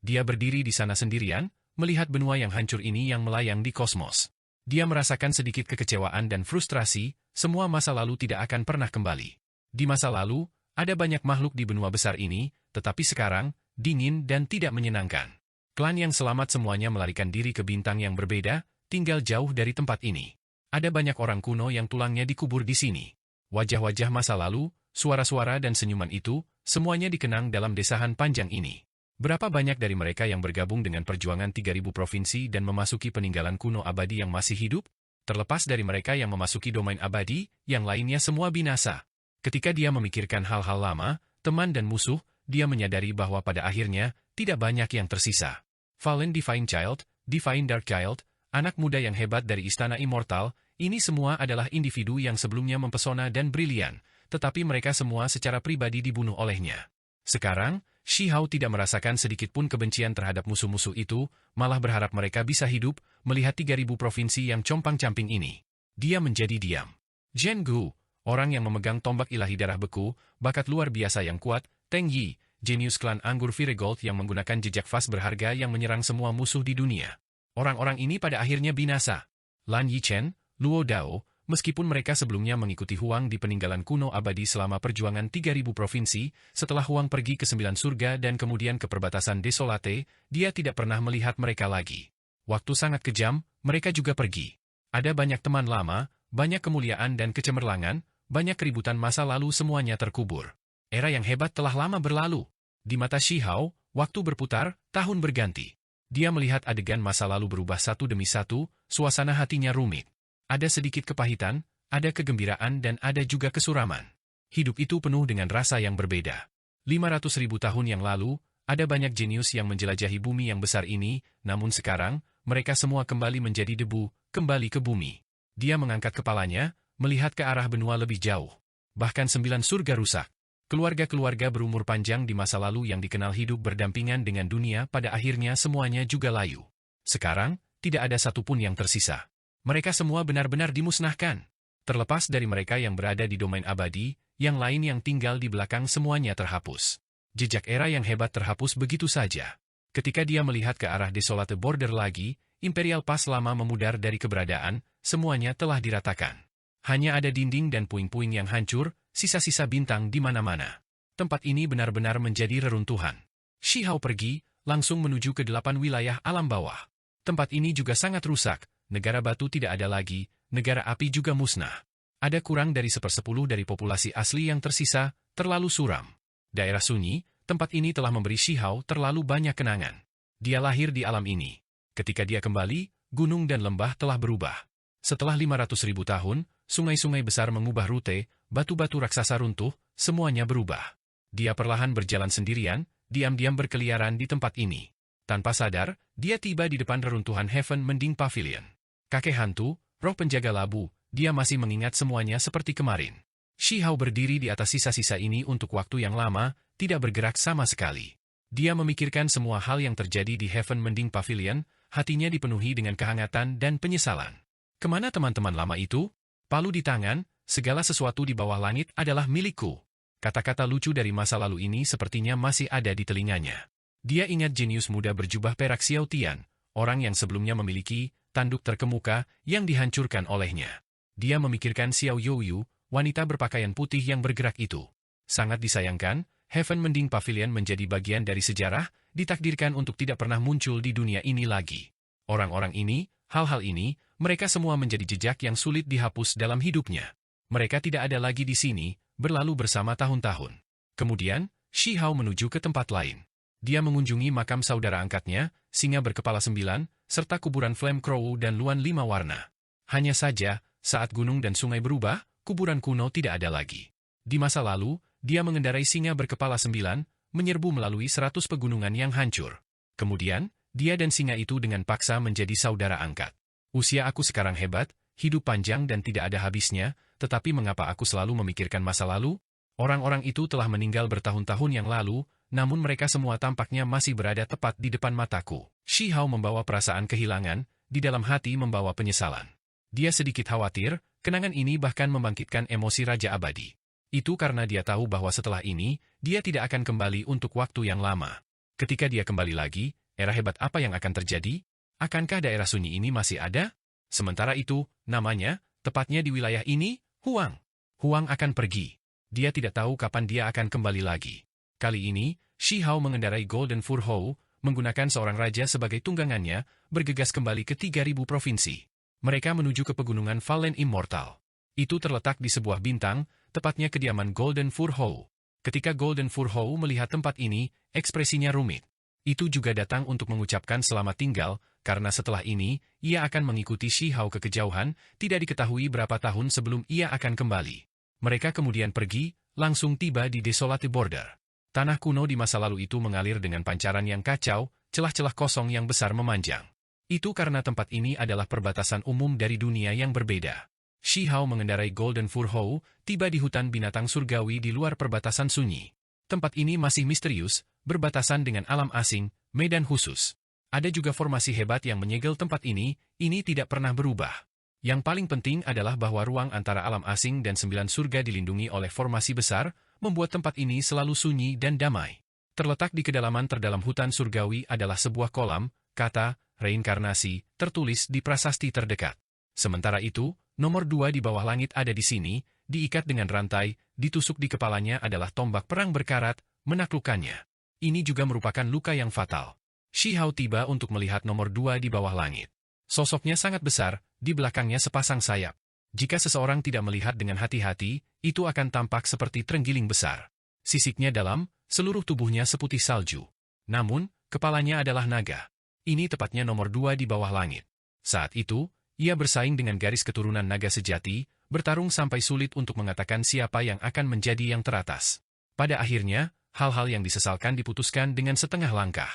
Dia berdiri di sana sendirian, melihat benua yang hancur ini yang melayang di kosmos. Dia merasakan sedikit kekecewaan dan frustrasi, semua masa lalu tidak akan pernah kembali. Di masa lalu, ada banyak makhluk di benua besar ini, tetapi sekarang, dingin dan tidak menyenangkan. Klan yang selamat semuanya melarikan diri ke bintang yang berbeda, tinggal jauh dari tempat ini. Ada banyak orang kuno yang tulangnya dikubur di sini. Wajah-wajah masa lalu, suara-suara dan senyuman itu, semuanya dikenang dalam desahan panjang ini. Berapa banyak dari mereka yang bergabung dengan perjuangan 3000 provinsi dan memasuki peninggalan kuno abadi yang masih hidup? Terlepas dari mereka yang memasuki domain abadi, yang lainnya semua binasa. Ketika dia memikirkan hal-hal lama, teman dan musuh, dia menyadari bahwa pada akhirnya, tidak banyak yang tersisa. Fallen Divine Child, Divine Dark Child, anak muda yang hebat dari Istana Immortal, ini semua adalah individu yang sebelumnya mempesona dan brilian, tetapi mereka semua secara pribadi dibunuh olehnya. Sekarang, Shi Hao tidak merasakan sedikit pun kebencian terhadap musuh-musuh itu, malah berharap mereka bisa hidup, melihat 3000 provinsi yang compang-camping ini. Dia menjadi diam. Zhen Gu, orang yang memegang tombak ilahi darah beku, bakat luar biasa yang kuat, Teng Yi, jenius klan anggur Viregold yang menggunakan jejak vas berharga yang menyerang semua musuh di dunia. Orang-orang ini pada akhirnya binasa. Lan Yichen, Luo Dao, meskipun mereka sebelumnya mengikuti Huang di peninggalan kuno abadi selama perjuangan 3000 provinsi, setelah Huang pergi ke 9 surga dan kemudian ke perbatasan Desolate, dia tidak pernah melihat mereka lagi. Waktu sangat kejam, mereka juga pergi. Ada banyak teman lama, banyak kemuliaan dan kecemerlangan, banyak keributan masa lalu semuanya terkubur. Era yang hebat telah lama berlalu. Di mata Shi Hao, waktu berputar, tahun berganti. Dia melihat adegan masa lalu berubah satu demi satu, suasana hatinya rumit. Ada sedikit kepahitan, ada kegembiraan dan ada juga kesuraman. Hidup itu penuh dengan rasa yang berbeda. 500.000 tahun yang lalu, ada banyak jenius yang menjelajahi bumi yang besar ini, namun sekarang, mereka semua kembali menjadi debu, kembali ke bumi. Dia mengangkat kepalanya, melihat ke arah benua lebih jauh. Bahkan 9 surga rusak. Keluarga-keluarga berumur panjang di masa lalu yang dikenal hidup berdampingan dengan dunia pada akhirnya semuanya juga layu. Sekarang, tidak ada satupun yang tersisa. Mereka semua benar-benar dimusnahkan. Terlepas dari mereka yang berada di domain abadi, yang lain yang tinggal di belakang semuanya terhapus. Jejak era yang hebat terhapus begitu saja. Ketika dia melihat ke arah Desolate Border lagi, Imperial Pass lama memudar dari keberadaan, semuanya telah diratakan. Hanya ada dinding dan puing-puing yang hancur, sisa-sisa bintang di mana-mana. Tempat ini benar-benar menjadi reruntuhan. Shi Hao pergi, langsung menuju ke 8 wilayah alam bawah. Tempat ini juga sangat rusak, negara batu tidak ada lagi, negara api juga musnah. Ada kurang dari 1/10 dari populasi asli yang tersisa, terlalu suram. Daerah sunyi, tempat ini telah memberi Shi Hao terlalu banyak kenangan. Dia lahir di alam ini. Ketika dia kembali, gunung dan lembah telah berubah. Setelah 500.000 tahun, sungai-sungai besar mengubah rute, batu-batu raksasa runtuh, semuanya berubah. Dia perlahan berjalan sendirian, diam-diam berkeliaran di tempat ini. Tanpa sadar, dia tiba di depan reruntuhan Heaven Mending Pavilion. Kakek hantu, roh penjaga labu, dia masih mengingat semuanya seperti kemarin. Shi Hao berdiri di atas sisa-sisa ini untuk waktu yang lama, tidak bergerak sama sekali. Dia memikirkan semua hal yang terjadi di Heaven Mending Pavilion, hatinya dipenuhi dengan kehangatan dan penyesalan. Kemana teman-teman lama itu? Palu di tangan, segala sesuatu di bawah langit adalah milikku. Kata-kata lucu dari masa lalu ini sepertinya masih ada di telinganya. Dia ingat jenius muda berjubah perak Xiao Tian, orang yang sebelumnya memiliki tanduk terkemuka yang dihancurkan olehnya. Dia memikirkan Xiao Youyu, wanita berpakaian putih yang bergerak itu. Sangat disayangkan, Heaven Mending Pavilion menjadi bagian dari sejarah, ditakdirkan untuk tidak pernah muncul di dunia ini lagi. Orang-orang ini, hal-hal ini, mereka semua menjadi jejak yang sulit dihapus dalam hidupnya. Mereka tidak ada lagi di sini, berlalu bersama tahun-tahun. Kemudian, Shi Hao menuju ke tempat lain. Dia mengunjungi makam saudara angkatnya, singa berkepala 9, serta kuburan Flame Crow dan Luan 5 warna. Hanya saja, saat gunung dan sungai berubah, kuburan kuno tidak ada lagi. Di masa lalu, dia mengendarai singa berkepala 9, menyerbu melalui 100 pegunungan yang hancur. Kemudian, dia dan singa itu dengan paksa menjadi saudara angkat. Usia aku sekarang hebat, hidup panjang dan tidak ada habisnya, tetapi mengapa aku selalu memikirkan masa lalu? Orang-orang itu telah meninggal bertahun-tahun yang lalu, namun mereka semua tampaknya masih berada tepat di depan mataku. Shi Hao membawa perasaan kehilangan, di dalam hati membawa penyesalan. Dia sedikit khawatir, kenangan ini bahkan membangkitkan emosi Raja Abadi. Itu karena dia tahu bahwa setelah ini, dia tidak akan kembali untuk waktu yang lama. Ketika dia kembali lagi, era hebat apa yang akan terjadi? Akankah daerah sunyi ini masih ada? Sementara itu, namanya, tepatnya di wilayah ini, Huang. Huang akan pergi. Dia tidak tahu kapan dia akan kembali lagi. Kali ini, Shi Hao mengendarai Golden Fur Hou, menggunakan seorang raja sebagai tunggangannya, bergegas kembali ke 3000 provinsi. Mereka menuju ke pegunungan Fallen Immortal. Itu terletak di sebuah bintang, tepatnya kediaman Golden Fur Hou. Ketika Golden Fur Hou melihat tempat ini, ekspresinya rumit. Itu juga datang untuk mengucapkan selamat tinggal, karena setelah ini, ia akan mengikuti Shi Hao ke kejauhan, tidak diketahui berapa tahun sebelum ia akan kembali. Mereka kemudian pergi, langsung tiba di Desolate Border. Tanah kuno di masa lalu itu mengalir dengan pancaran yang kacau, celah-celah kosong yang besar memanjang. Itu karena tempat ini adalah perbatasan umum dari dunia yang berbeda. Shi Hao mengendarai Golden Fur Hou, tiba di hutan binatang surgawi di luar perbatasan sunyi. Tempat ini masih misterius, berbatasan dengan alam asing, medan khusus. Ada juga formasi hebat yang menyegel tempat ini tidak pernah berubah. Yang paling penting adalah bahwa ruang antara alam asing dan 9 surga dilindungi oleh formasi besar, membuat tempat ini selalu sunyi dan damai. Terletak di kedalaman terdalam hutan surgawi adalah sebuah kolam, kata, reinkarnasi, tertulis di prasasti terdekat. Sementara itu, nomor 2 di bawah langit ada di sini, diikat dengan rantai, ditusuk di kepalanya adalah tombak perang berkarat, menaklukkannya. Ini juga merupakan luka yang fatal. Shi Hao tiba untuk melihat nomor 2 di bawah langit. Sosoknya sangat besar, di belakangnya sepasang sayap. Jika seseorang tidak melihat dengan hati-hati, itu akan tampak seperti terenggiling besar. Sisiknya dalam, seluruh tubuhnya seputih salju. Namun, kepalanya adalah naga. Ini tepatnya nomor 2 di bawah langit. Saat itu, ia bersaing dengan garis keturunan naga sejati, bertarung sampai sulit untuk mengatakan siapa yang akan menjadi yang teratas. Pada akhirnya, hal-hal yang disesalkan diputuskan dengan setengah langkah.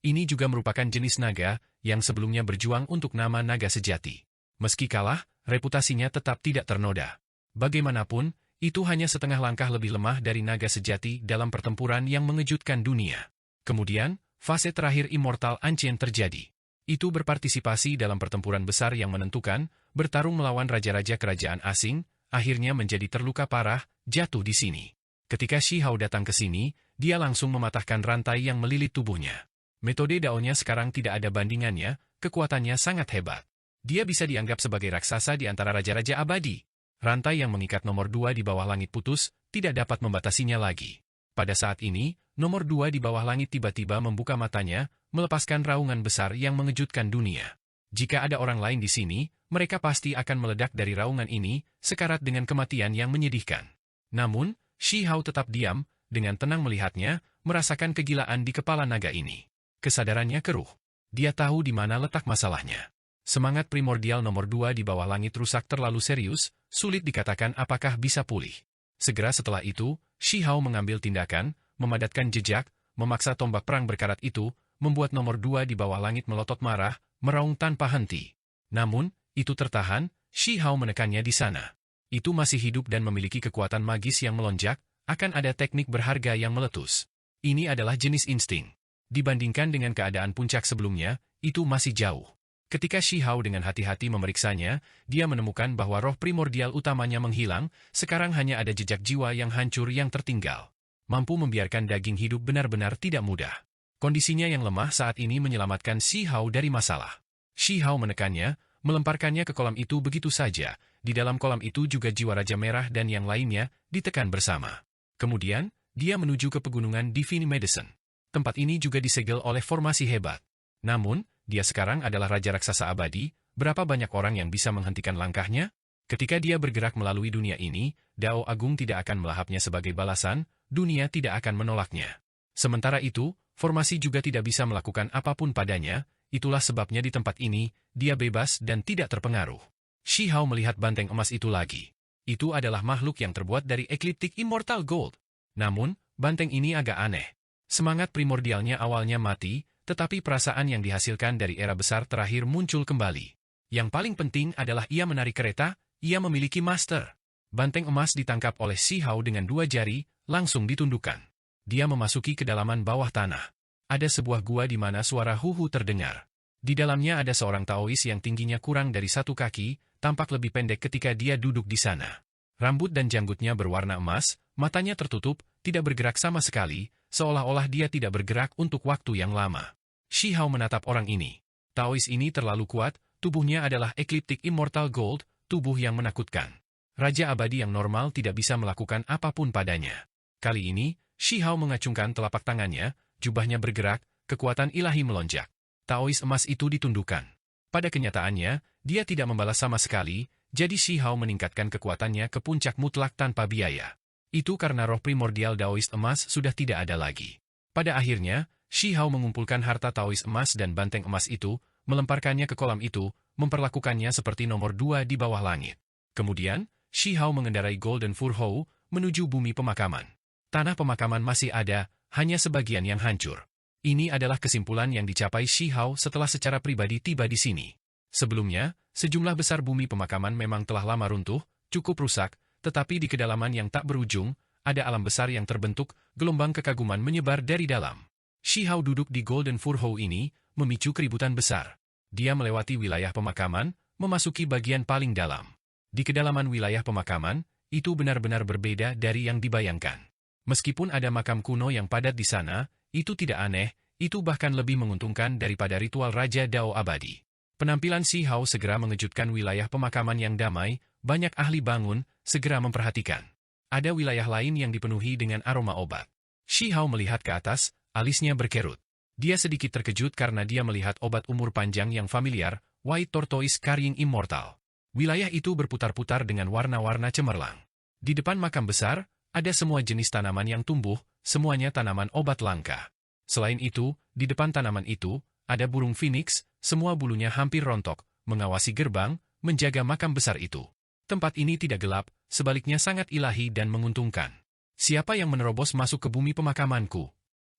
Ini juga merupakan jenis naga, yang sebelumnya berjuang untuk nama naga sejati. Meski kalah, reputasinya tetap tidak ternoda. Bagaimanapun, itu hanya setengah langkah lebih lemah dari naga sejati dalam pertempuran yang mengejutkan dunia. Kemudian, fase terakhir Immortal Ancient terjadi. Itu berpartisipasi dalam pertempuran besar yang menentukan, bertarung melawan raja-raja kerajaan asing, akhirnya menjadi terluka parah, jatuh di sini. Ketika Shi Hao datang ke sini, dia langsung mematahkan rantai yang melilit tubuhnya. Metode daonya sekarang tidak ada bandingannya, kekuatannya sangat hebat. Dia bisa dianggap sebagai raksasa di antara raja-raja abadi. Rantai yang mengikat nomor 2 di bawah langit putus, tidak dapat membatasinya lagi. Pada saat ini, nomor 2 di bawah langit tiba-tiba membuka matanya, melepaskan raungan besar yang mengejutkan dunia. Jika ada orang lain di sini, mereka pasti akan meledak dari raungan ini, sekarat dengan kematian yang menyedihkan. Namun, Shi Hao tetap diam, dengan tenang melihatnya, merasakan kegilaan di kepala naga ini. Kesadarannya keruh. Dia tahu di mana letak masalahnya. Semangat primordial nomor 2 di bawah langit rusak terlalu serius, sulit dikatakan apakah bisa pulih. Segera setelah itu, Shi Hao mengambil tindakan, memadatkan jejak, memaksa tombak perang berkarat itu, membuat nomor 2 di bawah langit melotot marah, meraung tanpa henti. Namun, itu tertahan, Shi Hao menekannya di sana. Itu masih hidup dan memiliki kekuatan magis yang melonjak, akan ada teknik berharga yang meletus. Ini adalah jenis insting. Dibandingkan dengan keadaan puncak sebelumnya, itu masih jauh. Ketika Shi Hao dengan hati-hati memeriksanya, dia menemukan bahwa roh primordial utamanya menghilang, sekarang hanya ada jejak jiwa yang hancur yang tertinggal. Mampu membiarkan daging hidup benar-benar tidak mudah. Kondisinya yang lemah saat ini menyelamatkan Shi Hao dari masalah. Shi Hao menekannya, melemparkannya ke kolam itu begitu saja, Di dalam kolam itu juga jiwa Raja Merah dan yang lainnya ditekan bersama. Kemudian, dia menuju ke pegunungan Divine Medicine. Tempat ini juga disegel oleh formasi hebat. Namun, dia sekarang adalah Raja Raksasa Abadi, berapa banyak orang yang bisa menghentikan langkahnya? Ketika dia bergerak melalui dunia ini, Dao Agung tidak akan melahapnya sebagai balasan, dunia tidak akan menolaknya. Sementara itu, formasi juga tidak bisa melakukan apapun padanya, itulah sebabnya di tempat ini, dia bebas dan tidak terpengaruh. Shi Hao melihat banteng emas itu lagi. Itu adalah makhluk yang terbuat dari Ecliptic Immortal Gold. Namun, banteng ini agak aneh. Semangat primordialnya awalnya mati, tetapi perasaan yang dihasilkan dari era besar terakhir muncul kembali. Yang paling penting adalah ia menarik kereta, ia memiliki master. Banteng emas ditangkap oleh Shi Hao dengan 2 jari, langsung ditundukkan. Dia memasuki kedalaman bawah tanah. Ada sebuah gua di mana suara huhu terdengar. Di dalamnya ada seorang Taois yang tingginya kurang dari 1 kaki, tampak lebih pendek ketika dia duduk di sana. Rambut dan janggutnya berwarna emas, matanya tertutup, tidak bergerak sama sekali, seolah-olah dia tidak bergerak untuk waktu yang lama. Shi Hao menatap orang ini. Taois ini terlalu kuat, tubuhnya adalah Ecliptic Immortal Gold, tubuh yang menakutkan. Raja Abadi yang normal tidak bisa melakukan apapun padanya. Kali ini, Shi Hao mengacungkan telapak tangannya, jubahnya bergerak, kekuatan ilahi melonjak. Taois emas itu ditundukkan. Pada kenyataannya, dia tidak membalas sama sekali, jadi Shi Hao meningkatkan kekuatannya ke puncak mutlak tanpa biaya. Itu karena roh primordial Daois emas sudah tidak ada lagi. Pada akhirnya, Shi Hao mengumpulkan harta Taois emas dan banteng emas itu, melemparkannya ke kolam itu, memperlakukannya seperti nomor 2 di bawah langit. Kemudian, Shi Hao mengendarai Golden Furhou menuju bumi pemakaman. Tanah pemakaman masih ada, hanya sebagian yang hancur. Ini adalah kesimpulan yang dicapai Shi Hao setelah secara pribadi tiba di sini. Sebelumnya, sejumlah besar bumi pemakaman memang telah lama runtuh, cukup rusak, tetapi di kedalaman yang tak berujung, ada alam besar yang terbentuk, gelombang kekaguman menyebar dari dalam. Shi Hao duduk di Golden Furhou ini, memicu keributan besar. Dia melewati wilayah pemakaman, memasuki bagian paling dalam. Di kedalaman wilayah pemakaman, itu benar-benar berbeda dari yang dibayangkan. Meskipun ada makam kuno yang padat di sana, itu tidak aneh, itu bahkan lebih menguntungkan daripada ritual Raja Dao Abadi. Penampilan Shi Hao segera mengejutkan wilayah pemakaman yang damai, banyak ahli bangun, segera memperhatikan. Ada wilayah lain yang dipenuhi dengan aroma obat. Shi Hao melihat ke atas, alisnya berkerut. Dia sedikit terkejut karena dia melihat obat umur panjang yang familiar, White Tortoise Carrying Immortal. Wilayah itu berputar-putar dengan warna-warna cemerlang. Di depan makam besar, ada semua jenis tanaman yang tumbuh, semuanya tanaman obat langka. Selain itu, di depan tanaman itu, ada burung phoenix, semua bulunya hampir rontok, mengawasi gerbang, menjaga makam besar itu. Tempat ini tidak gelap, sebaliknya sangat ilahi dan menguntungkan. Siapa yang menerobos masuk ke bumi pemakamanku?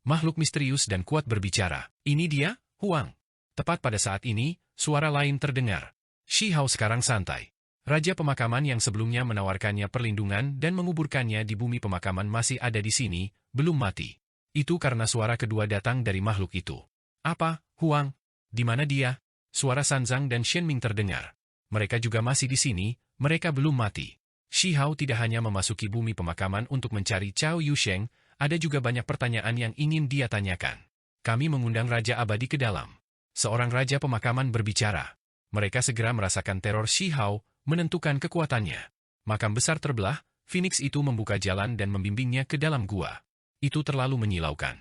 Makhluk misterius dan kuat berbicara. Ini dia, Huang. Tepat pada saat ini, suara lain terdengar. Shi Hao sekarang santai. Raja pemakaman yang sebelumnya menawarkannya perlindungan dan menguburkannya di bumi pemakaman masih ada di sini, belum mati. Itu karena suara kedua datang dari makhluk itu. Apa, Huang? Di mana dia? Suara Sanzang dan Shenming terdengar. Mereka juga masih di sini, mereka belum mati. Shi Hao tidak hanya memasuki bumi pemakaman untuk mencari Cao Yusheng, ada juga banyak pertanyaan yang ingin dia tanyakan. Kami mengundang Raja Abadi ke dalam. Seorang Raja pemakaman berbicara. Mereka segera merasakan teror Shi Hao, menentukan kekuatannya. Makam besar terbelah, Phoenix itu membuka jalan dan membimbingnya ke dalam gua. Itu terlalu menyilaukan.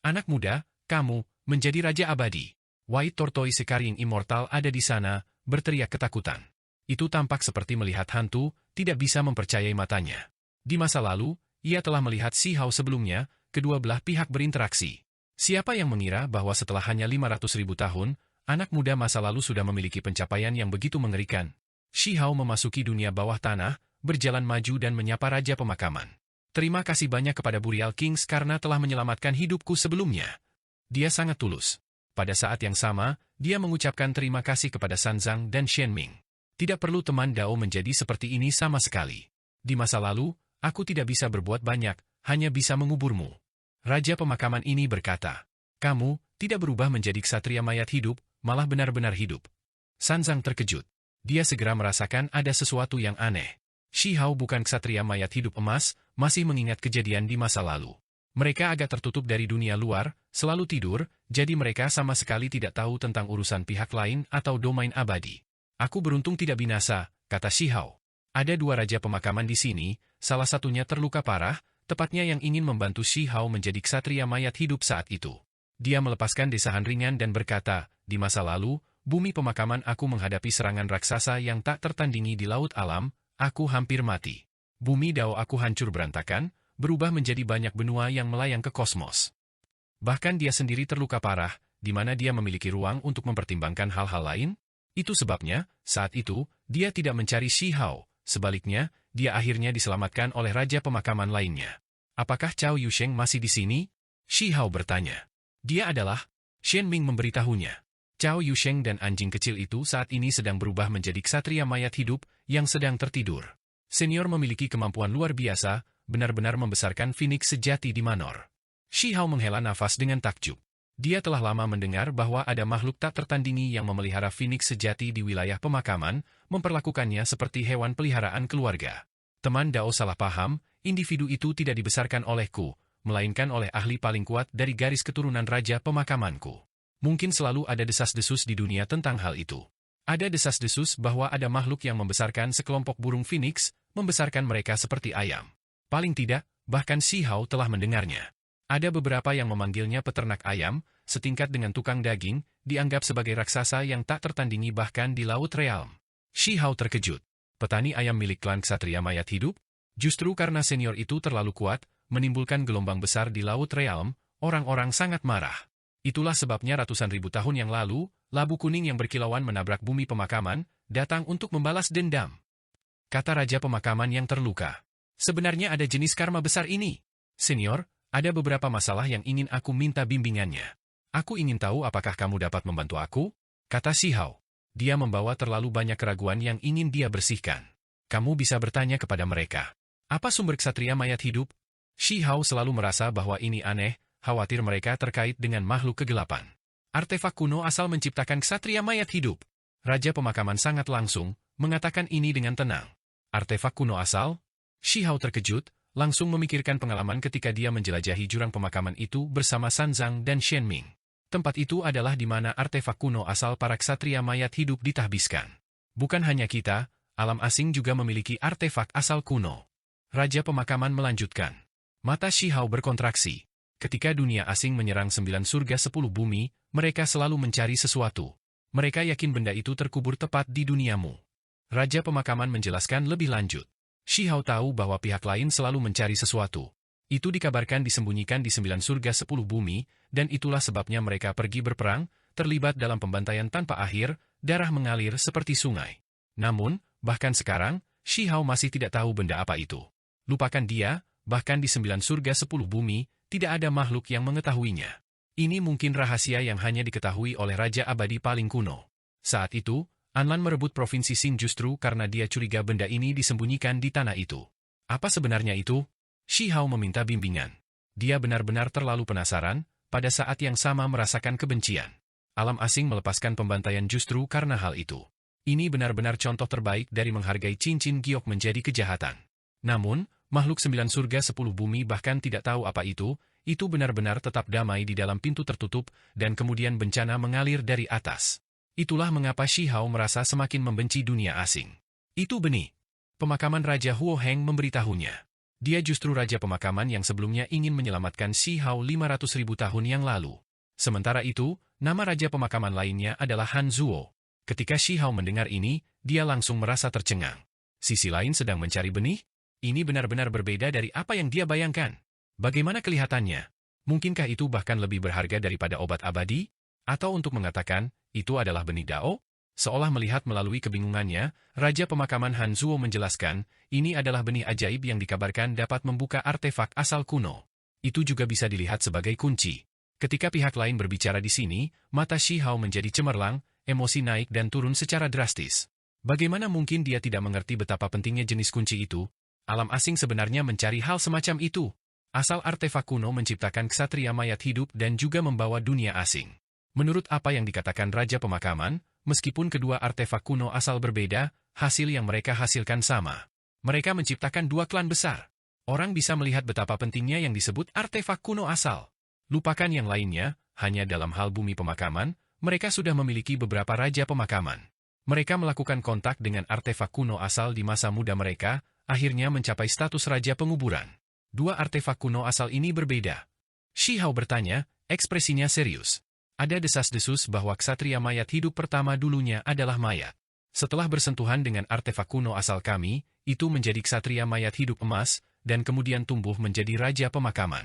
Anak muda, kamu, menjadi Raja Abadi. White Tortoise Carrying Immortal ada di sana, berteriak ketakutan. Itu tampak seperti melihat hantu, tidak bisa mempercayai matanya. Di masa lalu, ia telah melihat Shi Hao sebelumnya, kedua belah pihak berinteraksi. Siapa yang mengira bahwa setelah hanya 500.000 tahun, anak muda masa lalu sudah memiliki pencapaian yang begitu mengerikan. Shi Hao memasuki dunia bawah tanah, berjalan maju dan menyapa Raja Pemakaman. Terima kasih banyak kepada Burial Kings karena telah menyelamatkan hidupku sebelumnya. Dia sangat tulus. Pada saat yang sama, dia mengucapkan terima kasih kepada Sanzang dan Shenming. Tidak perlu teman Dao menjadi seperti ini sama sekali. Di masa lalu, aku tidak bisa berbuat banyak, hanya bisa menguburmu. Raja Pemakaman ini berkata, kamu tidak berubah menjadi ksatria mayat hidup, malah benar-benar hidup. Sanzang terkejut. Dia segera merasakan ada sesuatu yang aneh. Shi Hao bukan ksatria mayat hidup emas, masih mengingat kejadian di masa lalu. Mereka agak tertutup dari dunia luar, selalu tidur, jadi mereka sama sekali tidak tahu tentang urusan pihak lain atau domain abadi. Aku beruntung tidak binasa, kata Shi Hao. Ada dua raja pemakaman di sini, salah satunya terluka parah, tepatnya yang ingin membantu Shi Hao menjadi ksatria mayat hidup saat itu. Dia melepaskan desahan ringan dan berkata, di masa lalu, bumi pemakaman aku menghadapi serangan raksasa yang tak tertandingi di laut alam, aku hampir mati. Bumi Dao aku hancur berantakan, berubah menjadi banyak benua yang melayang ke kosmos. Bahkan dia sendiri terluka parah, di mana dia memiliki ruang untuk mempertimbangkan hal-hal lain. Itu sebabnya, saat itu, dia tidak mencari Shi Hao. Sebaliknya, dia akhirnya diselamatkan oleh raja pemakaman lainnya. Apakah Cao Yusheng masih di sini? Shi Hao bertanya. Dia adalah. Shen Ming memberitahunya. Cao Yusheng dan anjing kecil itu saat ini sedang berubah menjadi ksatria mayat hidup yang sedang tertidur. Senior memiliki kemampuan luar biasa, benar-benar membesarkan Phoenix sejati di Manor. Shi Hao menghela nafas dengan takjub. Dia telah lama mendengar bahwa ada makhluk tak tertandingi yang memelihara Phoenix sejati di wilayah pemakaman, memperlakukannya seperti hewan peliharaan keluarga. Teman Dao salah paham, individu itu tidak dibesarkan olehku, melainkan oleh ahli paling kuat dari garis keturunan raja pemakamanku. Mungkin selalu ada desas-desus di dunia tentang hal itu. Ada desas-desus bahwa ada makhluk yang membesarkan sekelompok burung Phoenix, membesarkan mereka seperti ayam. Paling tidak, bahkan Shi Hao telah mendengarnya. Ada beberapa yang memanggilnya peternak ayam, setingkat dengan tukang daging, dianggap sebagai raksasa yang tak tertandingi bahkan di Laut Realm. Shi Hao terkejut. Petani ayam milik klan ksatria mayat hidup? Justru karena senior itu terlalu kuat, menimbulkan gelombang besar di Laut Realm, orang-orang sangat marah. Itulah sebabnya ratusan ribu tahun yang lalu, labu kuning yang berkilauan menabrak bumi pemakaman, datang untuk membalas dendam. Kata raja pemakaman yang terluka. Sebenarnya ada jenis karma besar ini. Senior, ada beberapa masalah yang ingin aku minta bimbingannya. Aku ingin tahu apakah kamu dapat membantu aku? Kata Shi Hao. Dia membawa terlalu banyak keraguan yang ingin dia bersihkan. Kamu bisa bertanya kepada mereka. Apa sumber ksatria mayat hidup? Shi Hao selalu merasa bahwa ini aneh, khawatir mereka terkait dengan makhluk kegelapan. Artefak kuno asal menciptakan ksatria mayat hidup. Raja pemakaman sangat langsung, mengatakan ini dengan tenang. Artefak kuno asal? Shi Hao terkejut, langsung memikirkan pengalaman ketika dia menjelajahi jurang pemakaman itu bersama Sanzang dan Shen Ming. Tempat itu adalah di mana artefak kuno asal para ksatria mayat hidup ditahbiskan. Bukan hanya kita, alam asing juga memiliki artefak asal kuno. Raja pemakaman melanjutkan. Mata Shi Hao berkontraksi. Ketika dunia asing menyerang 9 surga 10 bumi, mereka selalu mencari sesuatu. Mereka yakin benda itu terkubur tepat di duniamu. Raja pemakaman menjelaskan lebih lanjut. Shi Hao tahu bahwa pihak lain selalu mencari sesuatu. Itu dikabarkan disembunyikan di 9 surga 10 bumi, dan itulah sebabnya mereka pergi berperang, terlibat dalam pembantaian tanpa akhir, darah mengalir seperti sungai. Namun, bahkan sekarang, Shi Hao masih tidak tahu benda apa itu. Lupakan dia, bahkan di 9 surga 10 bumi, tidak ada makhluk yang mengetahuinya. Ini mungkin rahasia yang hanya diketahui oleh Raja Abadi paling kuno. Saat itu, Anlan merebut provinsi Xin justru karena dia curiga benda ini disembunyikan di tanah itu. Apa sebenarnya itu? Shi Hao meminta bimbingan. Dia benar-benar terlalu penasaran, pada saat yang sama merasakan kebencian. Alam asing melepaskan pembantaian justru karena hal itu. Ini benar-benar contoh terbaik dari menghargai cincin giok menjadi kejahatan. Namun, makhluk 9 surga 10 bumi bahkan tidak tahu apa itu benar-benar tetap damai di dalam pintu tertutup, dan kemudian bencana mengalir dari atas. Itulah mengapa Shi Hao merasa semakin membenci dunia asing. Itu benih. Pemakaman Raja Huo Heng memberitahunya. Dia justru raja pemakaman yang sebelumnya ingin menyelamatkan Shi Hao 500.000 tahun yang lalu. Sementara itu, nama raja pemakaman lainnya adalah Han Zuo. Ketika Shi Hao mendengar ini, dia langsung merasa tercengang. Sisi lain sedang mencari benih? Ini benar-benar berbeda dari apa yang dia bayangkan. Bagaimana kelihatannya? Mungkinkah itu bahkan lebih berharga daripada obat abadi? Atau untuk mengatakan, itu adalah benih Dao? Seolah melihat melalui kebingungannya, Raja Pemakaman Han Zuo menjelaskan, ini adalah benih ajaib yang dikabarkan dapat membuka artefak asal kuno. Itu juga bisa dilihat sebagai kunci. Ketika pihak lain berbicara di sini, mata Shi Hao menjadi cemerlang, emosi naik dan turun secara drastis. Bagaimana mungkin dia tidak mengerti betapa pentingnya jenis kunci itu? Alam asing sebenarnya mencari hal semacam itu. Asal artefak kuno menciptakan ksatria mayat hidup dan juga membawa dunia asing. Menurut apa yang dikatakan Raja Pemakaman, meskipun kedua artefak kuno asal berbeda, hasil yang mereka hasilkan sama. Mereka menciptakan dua klan besar. Orang bisa melihat betapa pentingnya yang disebut artefak kuno asal. Lupakan yang lainnya, hanya dalam hal bumi pemakaman, mereka sudah memiliki beberapa raja pemakaman. Mereka melakukan kontak dengan artefak kuno asal di masa muda mereka, akhirnya mencapai status Raja Penguburan. Dua artefak kuno asal ini berbeda. Shi Hao bertanya, ekspresinya serius. Ada desas-desus bahwa ksatria mayat hidup pertama dulunya adalah mayat. Setelah bersentuhan dengan artefak kuno asal kami, itu menjadi ksatria mayat hidup emas, dan kemudian tumbuh menjadi Raja Pemakaman.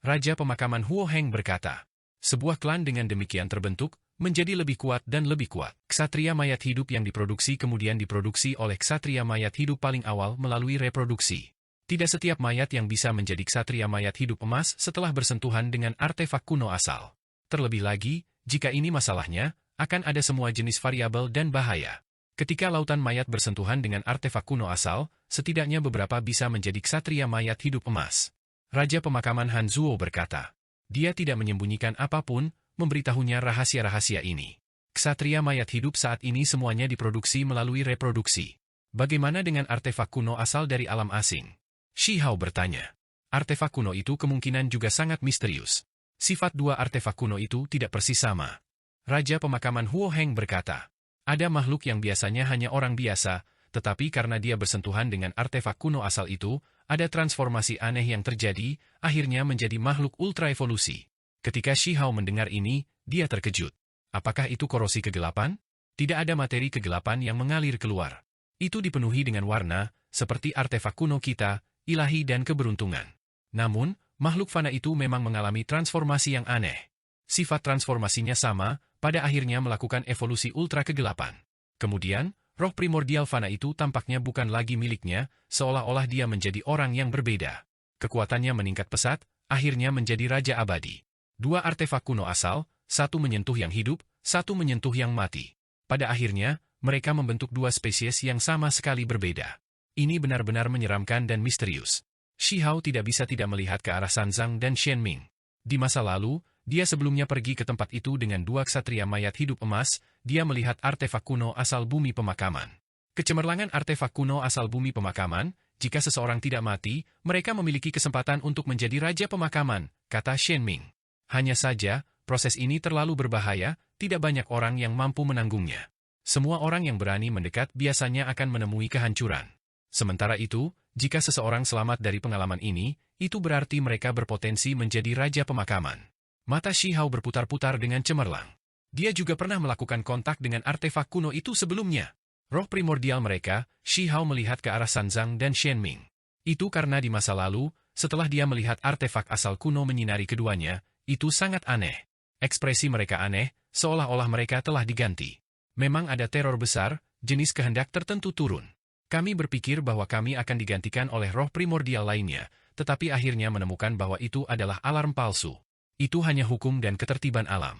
Raja Pemakaman Huo Heng berkata, sebuah klan dengan demikian terbentuk, menjadi lebih kuat dan lebih kuat. Ksatria mayat hidup yang diproduksi kemudian diproduksi oleh ksatria mayat hidup paling awal melalui reproduksi. Tidak setiap mayat yang bisa menjadi ksatria mayat hidup emas setelah bersentuhan dengan artefak kuno asal. Terlebih lagi, jika ini masalahnya, akan ada semua jenis variabel dan bahaya. Ketika lautan mayat bersentuhan dengan artefak kuno asal, setidaknya beberapa bisa menjadi ksatria mayat hidup emas. Raja Pemakaman Han Zuo berkata, dia tidak menyembunyikan apapun, memberitahunya rahasia-rahasia ini. Ksatria mayat hidup saat ini semuanya diproduksi melalui reproduksi. Bagaimana dengan artefak kuno asal dari alam asing? Shi Hao bertanya. Artefak kuno itu kemungkinan juga sangat misterius. Sifat dua artefak kuno itu tidak persis sama. Raja Pemakaman Huo Heng berkata, ada makhluk yang biasanya hanya orang biasa, tetapi karena dia bersentuhan dengan artefak kuno asal itu, ada transformasi aneh yang terjadi, akhirnya menjadi makhluk ultra evolusi. Ketika Shi Hao mendengar ini, dia terkejut. Apakah itu korosi kegelapan? Tidak ada materi kegelapan yang mengalir keluar. Itu dipenuhi dengan warna, seperti artefak kuno kita, ilahi dan keberuntungan. Namun, makhluk fana itu memang mengalami transformasi yang aneh. Sifat transformasinya sama, pada akhirnya melakukan evolusi ultra kegelapan. Kemudian, roh primordial fana itu tampaknya bukan lagi miliknya, seolah-olah dia menjadi orang yang berbeda. Kekuatannya meningkat pesat, akhirnya menjadi Raja Abadi. Dua artefak kuno asal, satu menyentuh yang hidup, satu menyentuh yang mati. Pada akhirnya, mereka membentuk dua spesies yang sama sekali berbeda. Ini benar-benar menyeramkan dan misterius. Shi Hao tidak bisa tidak melihat ke arah Sanzang dan Shen Ming. Di masa lalu, dia sebelumnya pergi ke tempat itu dengan dua ksatria mayat hidup emas, dia melihat artefak kuno asal bumi pemakaman. Kecemerlangan artefak kuno asal bumi pemakaman, jika seseorang tidak mati, mereka memiliki kesempatan untuk menjadi Raja Pemakaman, kata Shen Ming. Hanya saja, proses ini terlalu berbahaya, tidak banyak orang yang mampu menanggungnya. Semua orang yang berani mendekat biasanya akan menemui kehancuran. Sementara itu, jika seseorang selamat dari pengalaman ini, itu berarti mereka berpotensi menjadi Raja Pemakaman. Mata Shi Hao berputar-putar dengan cemerlang. Dia juga pernah melakukan kontak dengan artefak kuno itu sebelumnya. Roh primordial mereka, Shi Hao melihat ke arah Sanzang dan Shen Ming. Itu karena di masa lalu, setelah dia melihat artefak asal kuno menyinari keduanya, itu sangat aneh. Ekspresi mereka aneh, seolah-olah mereka telah diganti. Memang ada teror besar, jenis kehendak tertentu turun. Kami berpikir bahwa kami akan digantikan oleh roh primordial lainnya, tetapi akhirnya menemukan bahwa itu adalah alarm palsu. Itu hanya hukum dan ketertiban alam.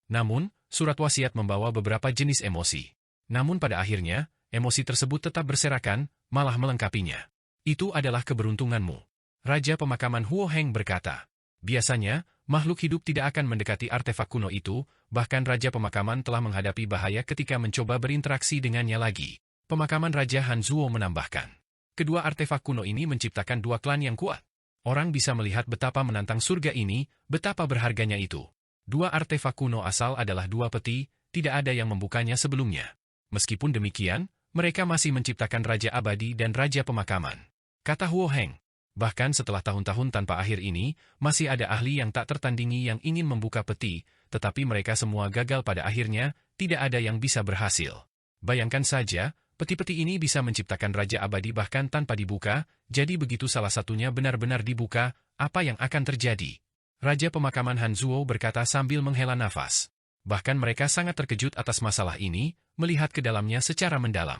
Namun, surat wasiat membawa beberapa jenis emosi. Namun pada akhirnya, emosi tersebut tetap berserakan, malah melengkapinya. Itu adalah keberuntunganmu. Raja Pemakaman Huo Heng berkata. Biasanya, makhluk hidup tidak akan mendekati artefak kuno itu, bahkan Raja Pemakaman telah menghadapi bahaya ketika mencoba berinteraksi dengannya lagi. Pemakaman Raja Han Zuo menambahkan. Kedua artefak kuno ini menciptakan dua klan yang kuat. Orang bisa melihat betapa menantang surga ini, betapa berharganya itu. Dua artefak kuno asal adalah dua peti, tidak ada yang membukanya sebelumnya. Meskipun demikian, mereka masih menciptakan Raja Abadi dan Raja Pemakaman. Kata Huo Heng. Bahkan setelah tahun-tahun tanpa akhir ini, masih ada ahli yang tak tertandingi yang ingin membuka peti, tetapi mereka semua gagal pada akhirnya, tidak ada yang bisa berhasil. Bayangkan saja, peti-peti ini bisa menciptakan Raja Abadi bahkan tanpa dibuka, jadi begitu salah satunya benar-benar dibuka, apa yang akan terjadi? Raja Pemakaman Han Zuo berkata sambil menghela nafas. Bahkan mereka sangat terkejut atas masalah ini, melihat ke dalamnya secara mendalam.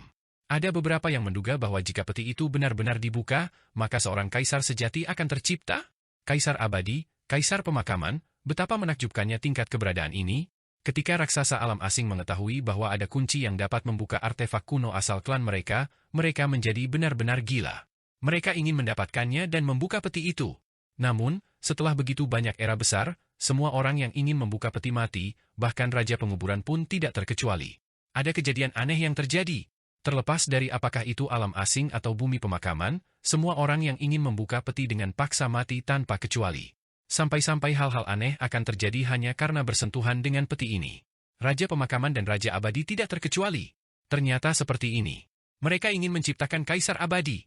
Ada beberapa yang menduga bahwa jika peti itu benar-benar dibuka, maka seorang kaisar sejati akan tercipta? Kaisar abadi, kaisar pemakaman, betapa menakjubkannya tingkat keberadaan ini? Ketika raksasa alam asing mengetahui bahwa ada kunci yang dapat membuka artefak kuno asal klan mereka, mereka menjadi benar-benar gila. Mereka ingin mendapatkannya dan membuka peti itu. Namun, setelah begitu banyak era besar, semua orang yang ingin membuka peti mati, bahkan Raja Penguburan pun tidak terkecuali. Ada kejadian aneh yang terjadi. Terlepas dari apakah itu alam asing atau bumi pemakaman, semua orang yang ingin membuka peti dengan paksa mati tanpa kecuali. Sampai-sampai hal-hal aneh akan terjadi hanya karena bersentuhan dengan peti ini. Raja Pemakaman dan Raja Abadi tidak terkecuali. Ternyata seperti ini. Mereka ingin menciptakan kaisar abadi.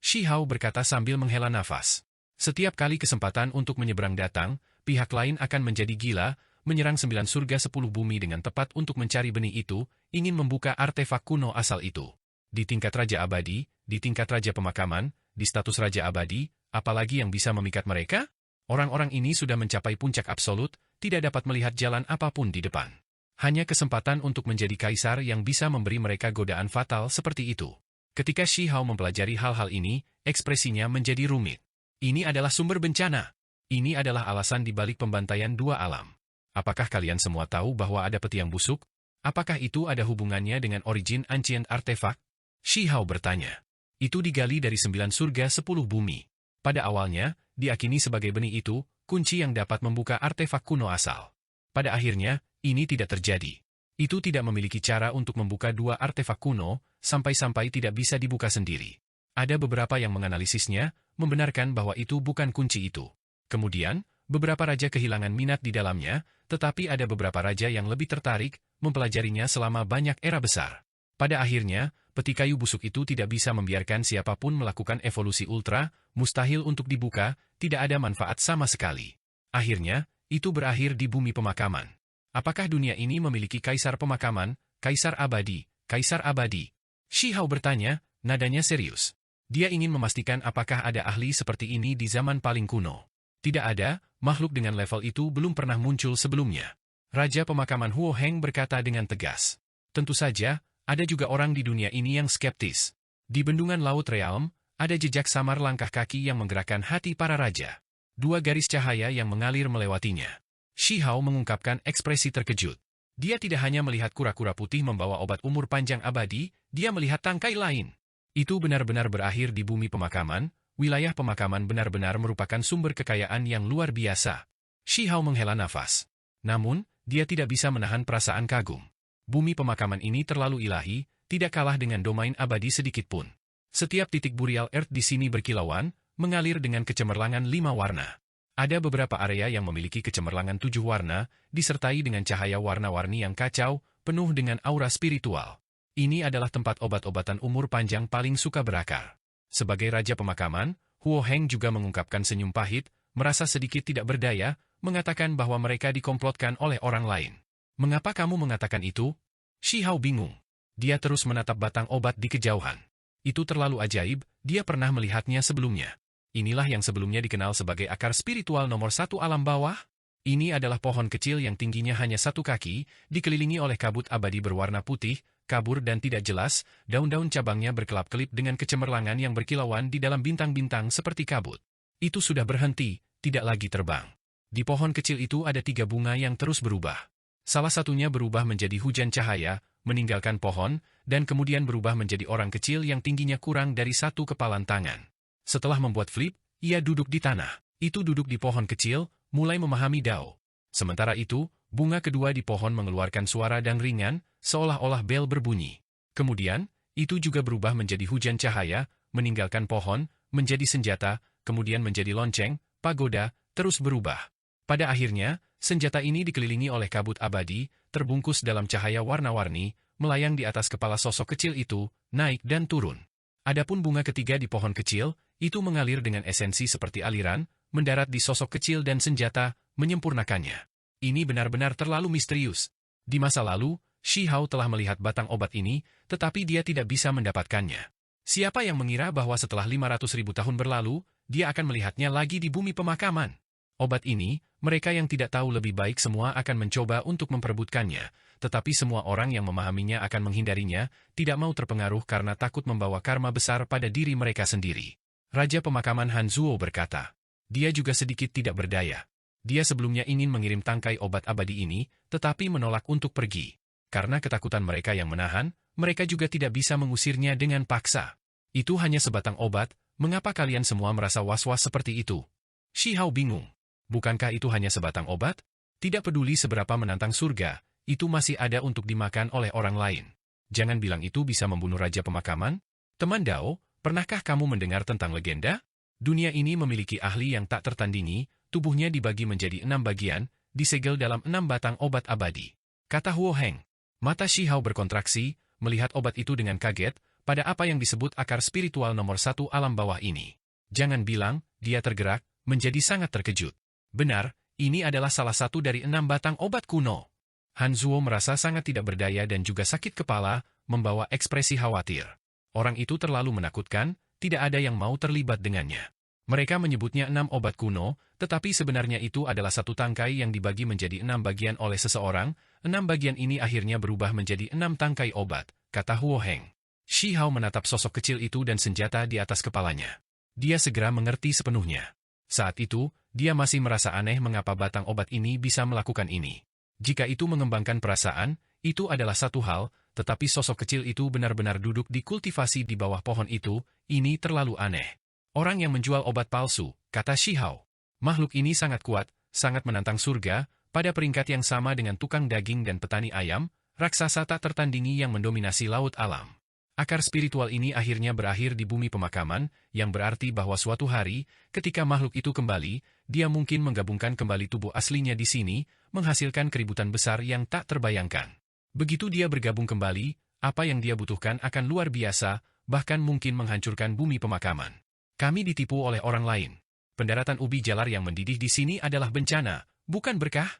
Shi Hao berkata sambil menghela nafas. Setiap kali kesempatan untuk menyeberang datang, pihak lain akan menjadi gila, menyerang 9 surga 10 bumi dengan tepat untuk mencari benih itu, ingin membuka artefak kuno asal itu. Di tingkat Raja Abadi, di tingkat Raja Pemakaman, di status Raja Abadi, apalagi yang bisa memikat mereka? Orang-orang ini sudah mencapai puncak absolut, tidak dapat melihat jalan apapun di depan. Hanya kesempatan untuk menjadi kaisar yang bisa memberi mereka godaan fatal seperti itu. Ketika Shi Hao mempelajari hal-hal ini, ekspresinya menjadi rumit. Ini adalah sumber bencana. Ini adalah alasan dibalik pembantaian dua alam. Apakah kalian semua tahu bahwa ada peti yang busuk? Apakah itu ada hubungannya dengan origin ancient artefak? Shi Hao bertanya. Itu digali dari 9 surga 10 bumi. Pada awalnya, diakini sebagai benih itu, kunci yang dapat membuka artefak kuno asal. Pada akhirnya, ini tidak terjadi. Itu tidak memiliki cara untuk membuka dua artefak kuno, sampai-sampai tidak bisa dibuka sendiri. Ada beberapa yang menganalisisnya, membenarkan bahwa itu bukan kunci itu. Kemudian, beberapa raja kehilangan minat di dalamnya, tetapi ada beberapa raja yang lebih tertarik, mempelajarinya selama banyak era besar. Pada akhirnya, peti kayu busuk itu tidak bisa membiarkan siapapun melakukan evolusi ultra, mustahil untuk dibuka, tidak ada manfaat sama sekali. Akhirnya, itu berakhir di bumi pemakaman. Apakah dunia ini memiliki kaisar pemakaman, kaisar abadi, kaisar abadi? Shi Hao bertanya, nadanya serius. Dia ingin memastikan apakah ada ahli seperti ini di zaman paling kuno. Tidak ada, makhluk dengan level itu belum pernah muncul sebelumnya. Raja pemakaman Huo Heng berkata dengan tegas. Tentu saja, ada juga orang di dunia ini yang skeptis. Di bendungan Laut Realm, ada jejak samar langkah kaki yang menggerakkan hati para raja. 2 garis cahaya yang mengalir melewatinya. Shi Hao mengungkapkan ekspresi terkejut. Dia tidak hanya melihat kura-kura putih membawa obat umur panjang abadi, dia melihat tangkai lain. Itu benar-benar berakhir di bumi pemakaman, wilayah pemakaman benar-benar merupakan sumber kekayaan yang luar biasa. Shi Hao menghela nafas. Namun, dia tidak bisa menahan perasaan kagum. Bumi pemakaman ini terlalu ilahi, tidak kalah dengan domain abadi sedikitpun. Setiap titik burial earth di sini berkilauan, mengalir dengan kecemerlangan 5 warna. Ada beberapa area yang memiliki kecemerlangan 7 warna, disertai dengan cahaya warna-warni yang kacau, penuh dengan aura spiritual. Ini adalah tempat obat-obatan umur panjang paling suka berakar. Sebagai raja pemakaman, Huo Heng juga mengungkapkan senyum pahit, merasa sedikit tidak berdaya, mengatakan bahwa mereka dikomplotkan oleh orang lain. Mengapa kamu mengatakan itu? Shi Hao bingung. Dia terus menatap batang obat di kejauhan. Itu terlalu ajaib, dia pernah melihatnya sebelumnya. Inilah yang sebelumnya dikenal sebagai akar spiritual nomor 1 alam bawah. Ini adalah pohon kecil yang tingginya hanya 1 kaki, dikelilingi oleh kabut abadi berwarna putih, kabur dan tidak jelas, daun-daun cabangnya berkelap-kelip dengan kecemerlangan yang berkilauan di dalam bintang-bintang seperti kabut. Itu sudah berhenti, tidak lagi terbang. Di pohon kecil itu ada 3 bunga yang terus berubah. Salah satunya berubah menjadi hujan cahaya, meninggalkan pohon, dan kemudian berubah menjadi orang kecil yang tingginya kurang dari 1 kepalan tangan. Setelah membuat flip, ia duduk di tanah. Itu duduk di pohon kecil, mulai memahami Dao. Sementara itu, bunga kedua di pohon mengeluarkan suara dang ringan, seolah-olah bel berbunyi. Kemudian, itu juga berubah menjadi hujan cahaya, meninggalkan pohon, menjadi senjata, kemudian menjadi lonceng, pagoda, terus berubah. Pada akhirnya, senjata ini dikelilingi oleh kabut abadi, terbungkus dalam cahaya warna-warni, melayang di atas kepala sosok kecil itu, naik dan turun. Adapun bunga ketiga di pohon kecil, itu mengalir dengan esensi seperti aliran, mendarat di sosok kecil dan senjata, menyempurnakannya. Ini benar-benar terlalu misterius. Di masa lalu, Shi Hao telah melihat batang obat ini, tetapi dia tidak bisa mendapatkannya. Siapa yang mengira bahwa setelah 500.000 tahun berlalu, dia akan melihatnya lagi di bumi pemakaman? Obat ini, mereka yang tidak tahu lebih baik semua akan mencoba untuk memperebutkannya, tetapi semua orang yang memahaminya akan menghindarinya, tidak mau terpengaruh karena takut membawa karma besar pada diri mereka sendiri. Raja pemakaman Han Zuo berkata, dia juga sedikit tidak berdaya. Dia sebelumnya ingin mengirim tangkai obat abadi ini, tetapi menolak untuk pergi. Karena ketakutan mereka yang menahan, mereka juga tidak bisa mengusirnya dengan paksa. Itu hanya sebatang obat, mengapa kalian semua merasa was-was seperti itu? Shi Hao bingung. Bukankah itu hanya sebatang obat? Tidak peduli seberapa menantang surga, itu masih ada untuk dimakan oleh orang lain. Jangan bilang itu bisa membunuh raja pemakaman. Teman Dao, pernahkah kamu mendengar tentang legenda? Dunia ini memiliki ahli yang tak tertandingi, tubuhnya dibagi menjadi 6 bagian, disegel dalam 6 batang obat abadi. Kata Huo Heng. Mata Shi Hao berkontraksi, melihat obat itu dengan kaget pada apa yang disebut akar spiritual nomor 1 alam bawah ini. Jangan bilang, dia tergerak, menjadi sangat terkejut. Benar, ini adalah salah satu dari 6 batang obat kuno. Hanzuo merasa sangat tidak berdaya dan juga sakit kepala, membawa ekspresi khawatir. Orang itu terlalu menakutkan, tidak ada yang mau terlibat dengannya. Mereka menyebutnya 6 obat kuno, tetapi sebenarnya itu adalah satu tangkai yang dibagi menjadi 6 bagian oleh seseorang. 6 bagian ini akhirnya berubah menjadi 6 tangkai obat, kata Huo Heng. Shi Hao menatap sosok kecil itu dan senjata di atas kepalanya. Dia segera mengerti sepenuhnya. Saat itu, dia masih merasa aneh mengapa batang obat ini bisa melakukan ini. Jika itu mengembangkan perasaan, itu adalah satu hal, tetapi sosok kecil itu benar-benar duduk di kultivasi di bawah pohon itu, ini terlalu aneh. Orang yang menjual obat palsu, kata Shi Hao. Makhluk ini sangat kuat, sangat menantang surga, pada peringkat yang sama dengan tukang daging dan petani ayam, raksasa tak tertandingi yang mendominasi laut alam. Akar spiritual ini akhirnya berakhir di bumi pemakaman, yang berarti bahwa suatu hari, ketika makhluk itu kembali, dia mungkin menggabungkan kembali tubuh aslinya di sini, menghasilkan keributan besar yang tak terbayangkan. Begitu dia bergabung kembali, apa yang dia butuhkan akan luar biasa, bahkan mungkin menghancurkan bumi pemakaman. Kami ditipu oleh orang lain. Pendaratan ubi jalar yang mendidih di sini adalah bencana, bukan berkah?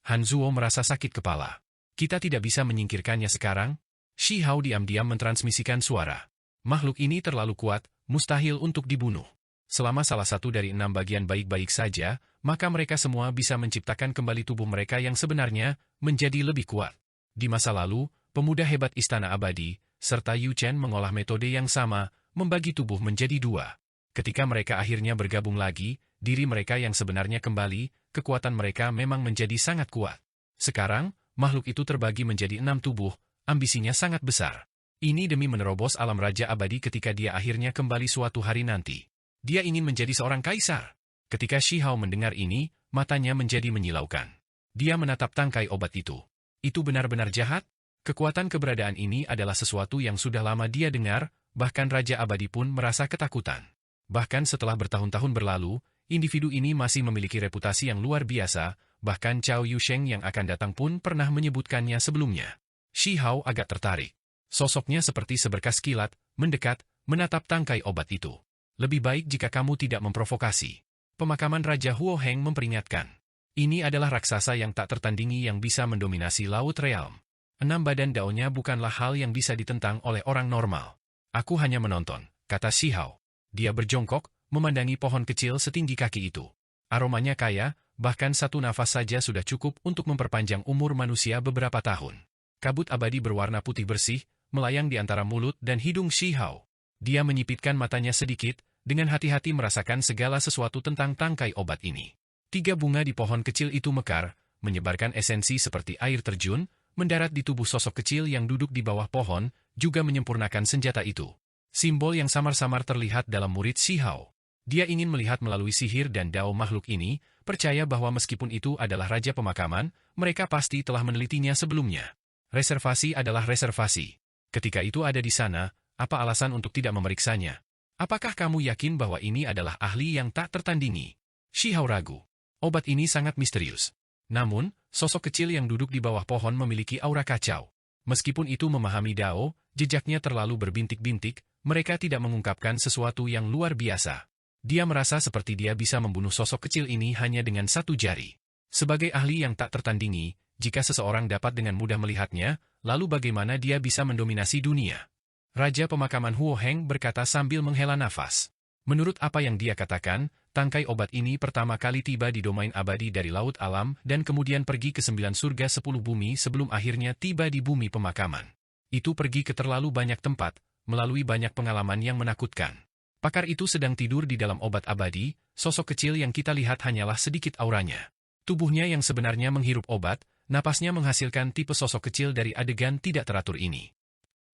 Hanzuo merasa sakit kepala. Kita tidak bisa menyingkirkannya sekarang. Shi Hao diam-diam mentransmisikan suara. Makhluk ini terlalu kuat, mustahil untuk dibunuh. Selama salah satu dari 6 bagian baik-baik saja, maka mereka semua bisa menciptakan kembali tubuh mereka yang sebenarnya menjadi lebih kuat. Di masa lalu, pemuda hebat Istana Abadi, serta Yu Chen mengolah metode yang sama, membagi tubuh menjadi 2. Ketika mereka akhirnya bergabung lagi, diri mereka yang sebenarnya kembali, kekuatan mereka memang menjadi sangat kuat. Sekarang, makhluk itu terbagi menjadi 6 tubuh, ambisinya sangat besar. Ini demi menerobos alam Raja Abadi ketika dia akhirnya kembali suatu hari nanti. Dia ingin menjadi seorang kaisar. Ketika Shi Hao mendengar ini, matanya menjadi menyilaukan. Dia menatap tangkai obat itu. Itu benar-benar jahat? Kekuatan keberadaan ini adalah sesuatu yang sudah lama dia dengar, bahkan Raja Abadi pun merasa ketakutan. Bahkan setelah bertahun-tahun berlalu, individu ini masih memiliki reputasi yang luar biasa, bahkan Cao Yusheng yang akan datang pun pernah menyebutkannya sebelumnya. Shi Hao agak tertarik. Sosoknya seperti seberkas kilat, mendekat, menatap tangkai obat itu. Lebih baik jika kamu tidak memprovokasi. Pemakaman Raja Huo Heng memperingatkan. Ini adalah raksasa yang tak tertandingi yang bisa mendominasi Laut Realm. 6 badan daunnya bukanlah hal yang bisa ditentang oleh orang normal. Aku hanya menonton, kata Shi Hao. Dia berjongkok, memandangi pohon kecil setinggi kaki itu. Aromanya kaya, bahkan satu nafas saja sudah cukup untuk memperpanjang umur manusia beberapa tahun. Kabut abadi berwarna putih bersih, melayang di antara mulut dan hidung Shi Hao. Dia menyipitkan matanya sedikit, dengan hati-hati merasakan segala sesuatu tentang tangkai obat ini. 3 bunga di pohon kecil itu mekar, menyebarkan esensi seperti air terjun, mendarat di tubuh sosok kecil yang duduk di bawah pohon, juga menyempurnakan senjata itu. Simbol yang samar-samar terlihat dalam murid Shi Hao. Dia ingin melihat melalui sihir dan dao makhluk ini, percaya bahwa meskipun itu adalah raja pemakaman, mereka pasti telah menelitinya sebelumnya. Reservasi adalah reservasi. Ketika itu ada di sana, apa alasan untuk tidak memeriksanya? Apakah kamu yakin bahwa ini adalah ahli yang tak tertandingi? Shi Hao ragu. Obat ini sangat misterius. Namun, sosok kecil yang duduk di bawah pohon memiliki aura kacau. Meskipun itu memahami dao, jejaknya terlalu berbintik-bintik, mereka tidak mengungkapkan sesuatu yang luar biasa. Dia merasa seperti dia bisa membunuh sosok kecil ini hanya dengan 1 jari. Sebagai ahli yang tak tertandingi, jika seseorang dapat dengan mudah melihatnya, lalu bagaimana dia bisa mendominasi dunia? Raja pemakaman Huo Heng berkata sambil menghela nafas. Menurut apa yang dia katakan, tangkai obat ini pertama kali tiba di domain abadi dari laut alam dan kemudian pergi ke 9 surga 10 bumi sebelum akhirnya tiba di bumi pemakaman. Itu pergi ke terlalu banyak tempat, melalui banyak pengalaman yang menakutkan. Pakar itu sedang tidur di dalam obat abadi, sosok kecil yang kita lihat hanyalah sedikit auranya. Tubuhnya yang sebenarnya menghirup obat, napasnya menghasilkan tipe sosok kecil dari adegan tidak teratur ini.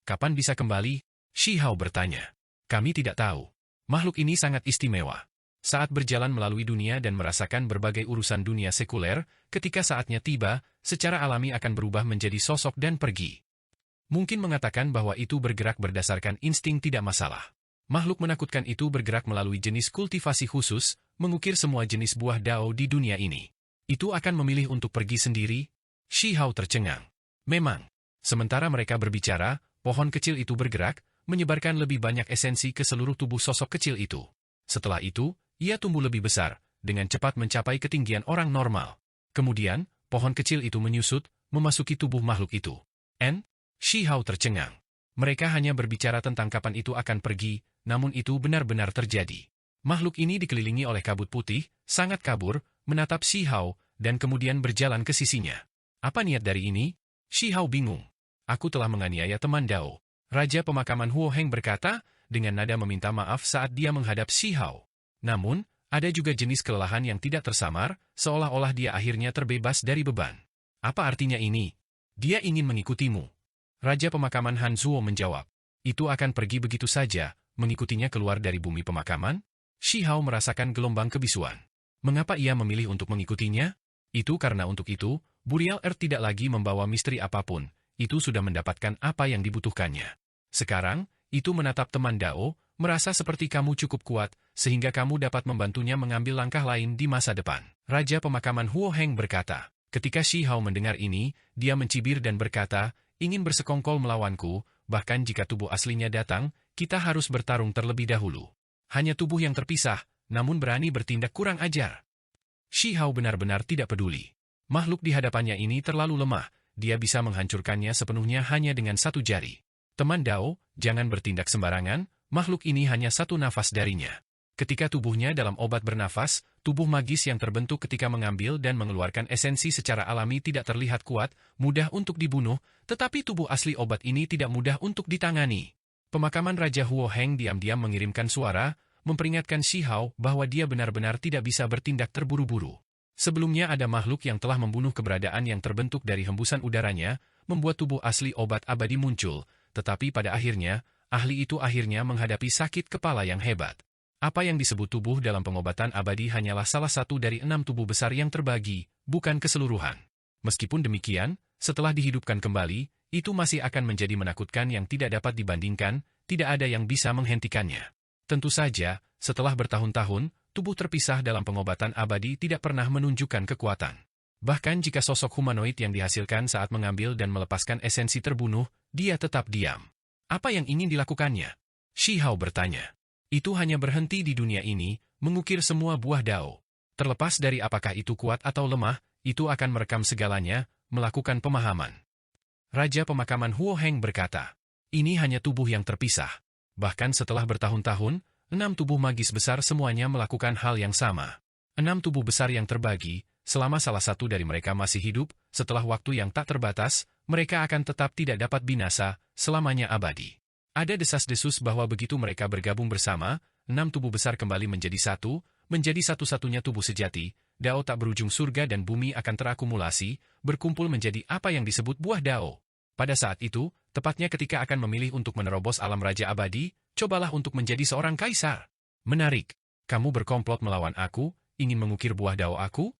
Kapan bisa kembali? Shi Hao bertanya. Kami tidak tahu. Makhluk ini sangat istimewa. Saat berjalan melalui dunia dan merasakan berbagai urusan dunia sekuler, ketika saatnya tiba, secara alami akan berubah menjadi sosok dan pergi. Mungkin mengatakan bahwa itu bergerak berdasarkan insting tidak masalah. Makhluk menakutkan itu bergerak melalui jenis kultivasi khusus, mengukir semua jenis buah dao di dunia ini. Itu akan memilih untuk pergi sendiri? Shi Hao tercengang. Memang. Sementara mereka berbicara, pohon kecil itu bergerak, menyebarkan lebih banyak esensi ke seluruh tubuh sosok kecil itu. Setelah itu, ia tumbuh lebih besar, dengan cepat mencapai ketinggian orang normal. Kemudian, pohon kecil itu menyusut, memasuki tubuh makhluk itu. Shi Hao tercengang. Mereka hanya berbicara tentang kapan itu akan pergi, namun itu benar-benar terjadi. Makhluk ini dikelilingi oleh kabut putih, sangat kabur, menatap Shi Hao, dan kemudian berjalan ke sisinya. Apa niat dari ini? Shi Hao bingung. Aku telah menganiaya teman Dao. Raja pemakaman Huo Heng berkata, dengan nada meminta maaf saat dia menghadap Shi Hao. Namun, ada juga jenis kelelahan yang tidak tersamar, seolah-olah dia akhirnya terbebas dari beban. Apa artinya ini? Dia ingin mengikutimu. Raja pemakaman Han Zuo menjawab. Itu akan pergi begitu saja, mengikutinya keluar dari bumi pemakaman? Shi Hao merasakan gelombang kebisuan. Mengapa ia memilih untuk mengikutinya? Itu karena untuk itu, Burial Earth tidak lagi membawa misteri apapun, itu sudah mendapatkan apa yang dibutuhkannya. Sekarang, itu menatap teman Dao, merasa seperti kamu cukup kuat, sehingga kamu dapat membantunya mengambil langkah lain di masa depan. Raja pemakaman Huo Heng berkata. Ketika Shi Hao mendengar ini, dia mencibir dan berkata, ingin bersekongkol melawanku, bahkan jika tubuh aslinya datang, kita harus bertarung terlebih dahulu. Hanya tubuh yang terpisah, namun berani bertindak kurang ajar. Shi Hao benar-benar tidak peduli. Makhluk di hadapannya ini terlalu lemah, dia bisa menghancurkannya sepenuhnya hanya dengan satu jari. Teman Dao, jangan bertindak sembarangan, makhluk ini hanya satu nafas darinya. Ketika tubuhnya dalam obat bernafas, tubuh magis yang terbentuk ketika mengambil dan mengeluarkan esensi secara alami tidak terlihat kuat, mudah untuk dibunuh, tetapi tubuh asli obat ini tidak mudah untuk ditangani. Pemakaman Raja Huo Heng diam-diam mengirimkan suara, memperingatkan Shi Hao bahwa dia benar-benar tidak bisa bertindak terburu-buru. Sebelumnya ada makhluk yang telah membunuh keberadaan yang terbentuk dari hembusan udaranya, membuat tubuh asli obat abadi muncul, tetapi pada akhirnya, ahli itu akhirnya menghadapi sakit kepala yang hebat. Apa yang disebut tubuh dalam pengobatan abadi hanyalah salah satu dari 6 tubuh besar yang terbagi, bukan keseluruhan. Meskipun demikian, setelah dihidupkan kembali, itu masih akan menjadi menakutkan yang tidak dapat dibandingkan, tidak ada yang bisa menghentikannya. Tentu saja, setelah bertahun-tahun, tubuh terpisah dalam pengobatan abadi tidak pernah menunjukkan kekuatan. Bahkan jika sosok humanoid yang dihasilkan saat mengambil dan melepaskan esensi terbunuh, dia tetap diam. Apa yang ingin dilakukannya? Shi Hao bertanya. Itu hanya berhenti di dunia ini, mengukir semua buah Dao. Terlepas dari apakah itu kuat atau lemah, itu akan merekam segalanya, melakukan pemahaman. Raja pemakaman Huo Heng berkata, ini hanya tubuh yang terpisah. Bahkan setelah bertahun-tahun, 6 tubuh magis besar semuanya melakukan hal yang sama. 6 tubuh besar yang terbagi, selama salah satu dari mereka masih hidup, setelah waktu yang tak terbatas, mereka akan tetap tidak dapat binasa, selamanya abadi. Ada desas-desus bahwa begitu mereka bergabung bersama, 6 tubuh besar kembali menjadi satu, menjadi satu-satunya tubuh sejati, Dao tak berujung surga dan bumi akan terakumulasi, berkumpul menjadi apa yang disebut buah Dao. Pada saat itu, tepatnya ketika akan memilih untuk menerobos alam raja abadi, cobalah untuk menjadi seorang kaisar. Menarik. Kamu berkomplot melawan aku, ingin mengukir buah Dao aku?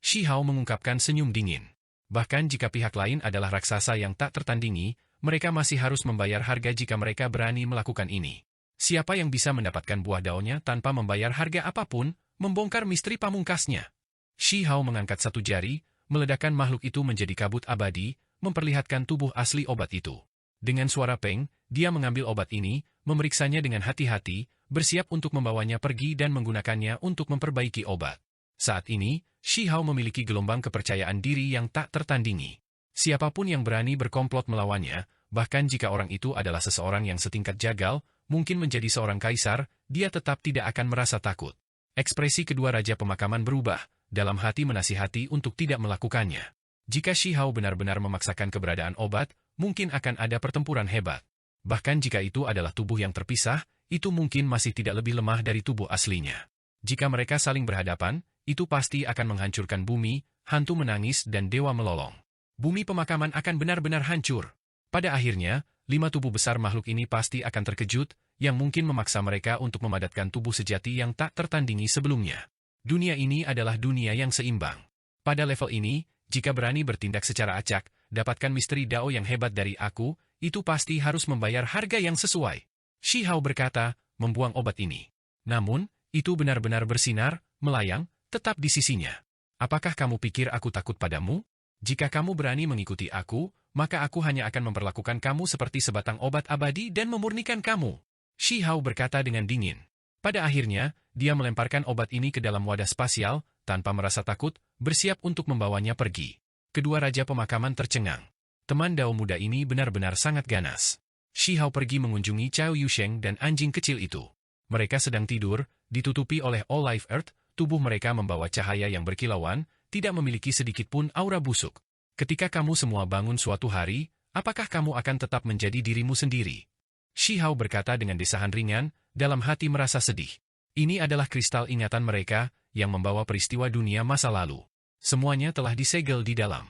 Shi Hao mengungkapkan senyum dingin. Bahkan jika pihak lain adalah raksasa yang tak tertandingi, mereka masih harus membayar harga jika mereka berani melakukan ini. Siapa yang bisa mendapatkan buah daunnya tanpa membayar harga apapun, membongkar misteri pamungkasnya. Shi Hao mengangkat satu jari, meledakkan makhluk itu menjadi kabut abadi, memperlihatkan tubuh asli obat itu. Dengan suara peng, dia mengambil obat ini, memeriksanya dengan hati-hati, bersiap untuk membawanya pergi dan menggunakannya untuk memperbaiki obat. Saat ini, Shi Hao memiliki gelombang kepercayaan diri yang tak tertandingi. Siapapun yang berani berkomplot melawannya, bahkan jika orang itu adalah seseorang yang setingkat jagal, mungkin menjadi seorang kaisar, dia tetap tidak akan merasa takut. Ekspresi kedua raja pemakaman berubah, dalam hati menasihati untuk tidak melakukannya. Jika Shi Hao benar-benar memaksakan keberadaan obat, mungkin akan ada pertempuran hebat. Bahkan jika itu adalah tubuh yang terpisah, itu mungkin masih tidak lebih lemah dari tubuh aslinya. Jika mereka saling berhadapan, itu pasti akan menghancurkan bumi, hantu menangis dan dewa melolong. Bumi pemakaman akan benar-benar hancur. Pada akhirnya, 5 tubuh besar makhluk ini pasti akan terkejut, yang mungkin memaksa mereka untuk memadatkan tubuh sejati yang tak tertandingi sebelumnya. Dunia ini adalah dunia yang seimbang. Pada level ini, jika berani bertindak secara acak, dapatkan misteri Dao yang hebat dari aku, itu pasti harus membayar harga yang sesuai. Shi Hao berkata, membuang obat ini. Namun, itu benar-benar bersinar, melayang, tetap di sisinya. Apakah kamu pikir aku takut padamu? Jika kamu berani mengikuti aku, maka aku hanya akan memperlakukan kamu seperti sebatang obat abadi dan memurnikan kamu. Shi Hao berkata dengan dingin. Pada akhirnya, dia melemparkan obat ini ke dalam wadah spasial, tanpa merasa takut, bersiap untuk membawanya pergi. Kedua raja pemakaman tercengang. Teman Dao muda ini benar-benar sangat ganas. Shi Hao pergi mengunjungi Cao Yusheng dan anjing kecil itu. Mereka sedang tidur, ditutupi oleh All Life Earth, tubuh mereka membawa cahaya yang berkilauan, tidak memiliki sedikit pun aura busuk. Ketika kamu semua bangun suatu hari, apakah kamu akan tetap menjadi dirimu sendiri? Shi Hao berkata dengan desahan ringan, dalam hati merasa sedih. Ini adalah kristal ingatan mereka, yang membawa peristiwa dunia masa lalu. Semuanya telah disegel di dalam.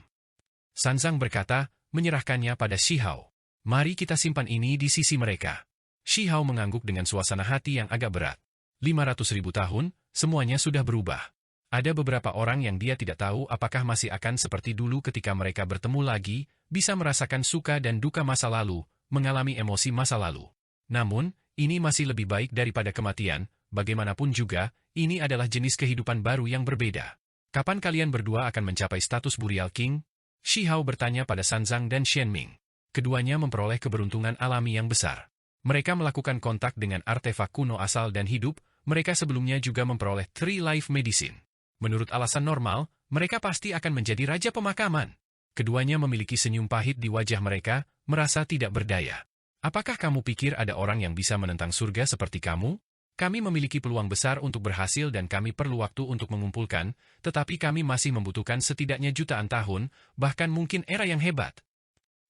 Sanzang berkata, menyerahkannya pada Shi Hao. Mari kita simpan ini di sisi mereka. Shi Hao mengangguk dengan suasana hati yang agak berat. 500.000 tahun, semuanya sudah berubah. Ada beberapa orang yang dia tidak tahu apakah masih akan seperti dulu ketika mereka bertemu lagi, bisa merasakan suka dan duka masa lalu, mengalami emosi masa lalu. Namun, ini masih lebih baik daripada kematian, bagaimanapun juga, ini adalah jenis kehidupan baru yang berbeda. Kapan kalian berdua akan mencapai status Burial King? Shi Hao bertanya pada Sanzang dan Shenming. Keduanya memperoleh keberuntungan alami yang besar. Mereka melakukan kontak dengan artefak kuno asal dan hidup, mereka sebelumnya juga memperoleh Tree Life Medicine. Menurut alasan normal, mereka pasti akan menjadi raja pemakaman. Keduanya memiliki senyum pahit di wajah mereka, merasa tidak berdaya. Apakah kamu pikir ada orang yang bisa menentang surga seperti kamu? Kami memiliki peluang besar untuk berhasil dan kami perlu waktu untuk mengumpulkan, tetapi kami masih membutuhkan setidaknya jutaan tahun, bahkan mungkin era yang hebat.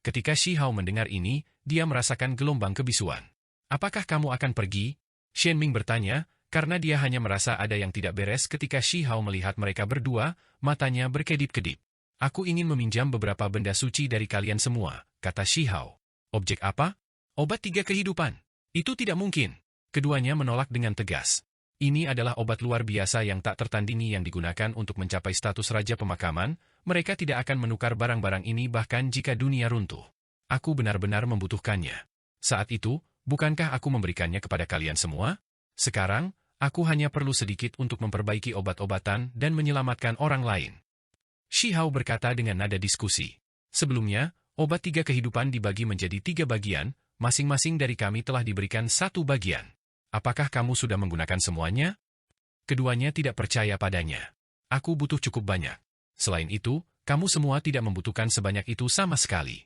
Ketika Shi Hao mendengar ini, dia merasakan gelombang kebisuan. Apakah kamu akan pergi? Shenming bertanya, karena dia hanya merasa ada yang tidak beres ketika Shi Hao melihat mereka berdua, matanya berkedip-kedip. Aku ingin meminjam beberapa benda suci dari kalian semua, kata Shi Hao. Objek apa? Obat 3 kehidupan. Itu tidak mungkin. Keduanya menolak dengan tegas. Ini adalah obat luar biasa yang tak tertandingi yang digunakan untuk mencapai status raja pemakaman, mereka tidak akan menukar barang-barang ini bahkan jika dunia runtuh. Aku benar-benar membutuhkannya. Saat itu, bukankah aku memberikannya kepada kalian semua? Sekarang, aku hanya perlu sedikit untuk memperbaiki obat-obatan dan menyelamatkan orang lain. Shi Hao berkata dengan nada diskusi. Sebelumnya, obat 3 kehidupan dibagi menjadi 3 bagian, masing-masing dari kami telah diberikan 1 bagian. Apakah kamu sudah menggunakan semuanya? Keduanya tidak percaya padanya. Aku butuh cukup banyak. Selain itu, kamu semua tidak membutuhkan sebanyak itu sama sekali.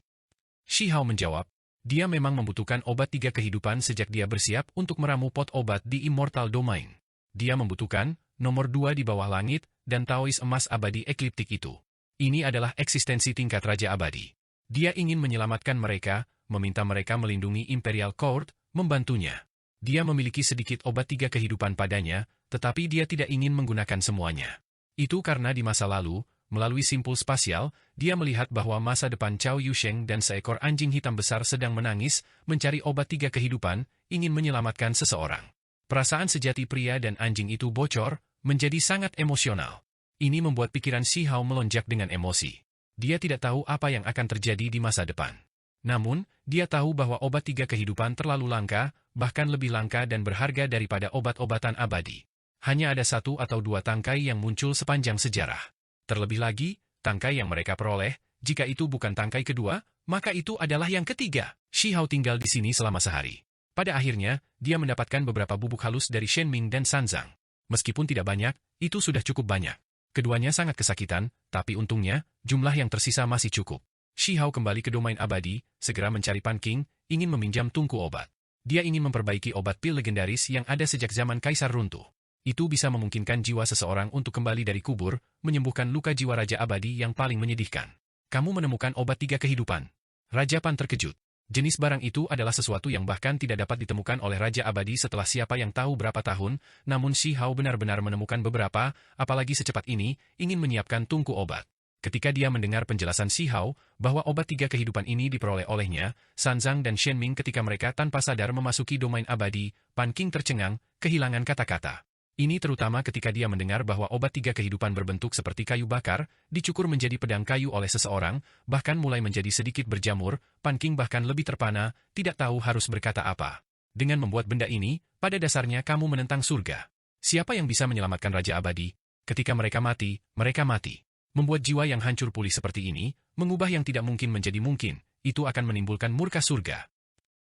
Shi Hao menjawab, dia memang membutuhkan obat 3 kehidupan sejak dia bersiap untuk meramu pot obat di Immortal Domain. Dia membutuhkan nomor 2 di bawah langit dan Taois emas abadi ekliptik itu. Ini adalah eksistensi tingkat Raja Abadi. Dia ingin menyelamatkan mereka, meminta mereka melindungi Imperial Court, membantunya. Dia memiliki sedikit obat 3 kehidupan padanya, tetapi dia tidak ingin menggunakan semuanya. Itu karena di masa lalu, melalui simpul spasial, dia melihat bahwa masa depan Cao Yusheng dan seekor anjing hitam besar sedang menangis, mencari obat 3 kehidupan, ingin menyelamatkan seseorang. Perasaan sejati pria dan anjing itu bocor, menjadi sangat emosional. Ini membuat pikiran Shi Hao melonjak dengan emosi. Dia tidak tahu apa yang akan terjadi di masa depan. Namun, dia tahu bahwa obat 3 kehidupan terlalu langka, bahkan lebih langka dan berharga daripada obat-obatan abadi. Hanya ada 1 atau 2 tangkai yang muncul sepanjang sejarah. Terlebih lagi, tangkai yang mereka peroleh, jika itu bukan tangkai kedua, maka itu adalah yang ketiga. Shi Hao tinggal di sini selama sehari. Pada akhirnya, dia mendapatkan beberapa bubuk halus dari Shenming dan Sanzang. Meskipun tidak banyak, itu sudah cukup banyak. Keduanya sangat kesakitan, tapi untungnya, jumlah yang tersisa masih cukup. Shi Hao kembali ke domain abadi, segera mencari Pan King, ingin meminjam tungku obat. Dia ingin memperbaiki obat pil legendaris yang ada sejak zaman Kaisar runtuh. Itu bisa memungkinkan jiwa seseorang untuk kembali dari kubur, menyembuhkan luka jiwa Raja Abadi yang paling menyedihkan. Kamu menemukan obat 3 kehidupan. Raja Pan terkejut. Jenis barang itu adalah sesuatu yang bahkan tidak dapat ditemukan oleh Raja Abadi setelah siapa yang tahu berapa tahun, namun Shi Hao benar-benar menemukan beberapa, apalagi secepat ini, ingin menyiapkan tungku obat. Ketika dia mendengar penjelasan Shi Hao, bahwa obat 3 kehidupan ini diperoleh olehnya, Sanzang dan Shenming ketika mereka tanpa sadar memasuki domain abadi, Pan King tercengang, kehilangan kata-kata. Ini terutama ketika dia mendengar bahwa obat 3 kehidupan berbentuk seperti kayu bakar, dicukur menjadi pedang kayu oleh seseorang, bahkan mulai menjadi sedikit berjamur, Pan King bahkan lebih terpana, tidak tahu harus berkata apa. Dengan membuat benda ini, pada dasarnya kamu menentang surga. Siapa yang bisa menyelamatkan Raja Abadi? Ketika mereka mati, mereka mati. Membuat jiwa yang hancur pulih seperti ini, mengubah yang tidak mungkin menjadi mungkin, itu akan menimbulkan murka surga.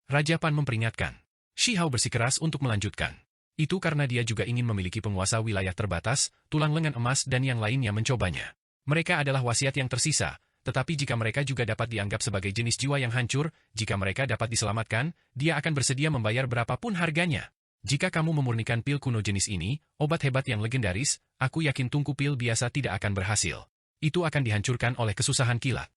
Raja Pan memperingatkan. Shi Hao bersikeras untuk melanjutkan. Itu karena dia juga ingin memiliki penguasa wilayah terbatas, tulang lengan emas dan yang lainnya mencobanya. Mereka adalah wasiat yang tersisa, tetapi jika mereka juga dapat dianggap sebagai jenis jiwa yang hancur, jika mereka dapat diselamatkan, dia akan bersedia membayar berapapun harganya. Jika kamu memurnikan pil kuno jenis ini, obat hebat yang legendaris, aku yakin tungku pil biasa tidak akan berhasil. Itu akan dihancurkan oleh kesusahan kilat.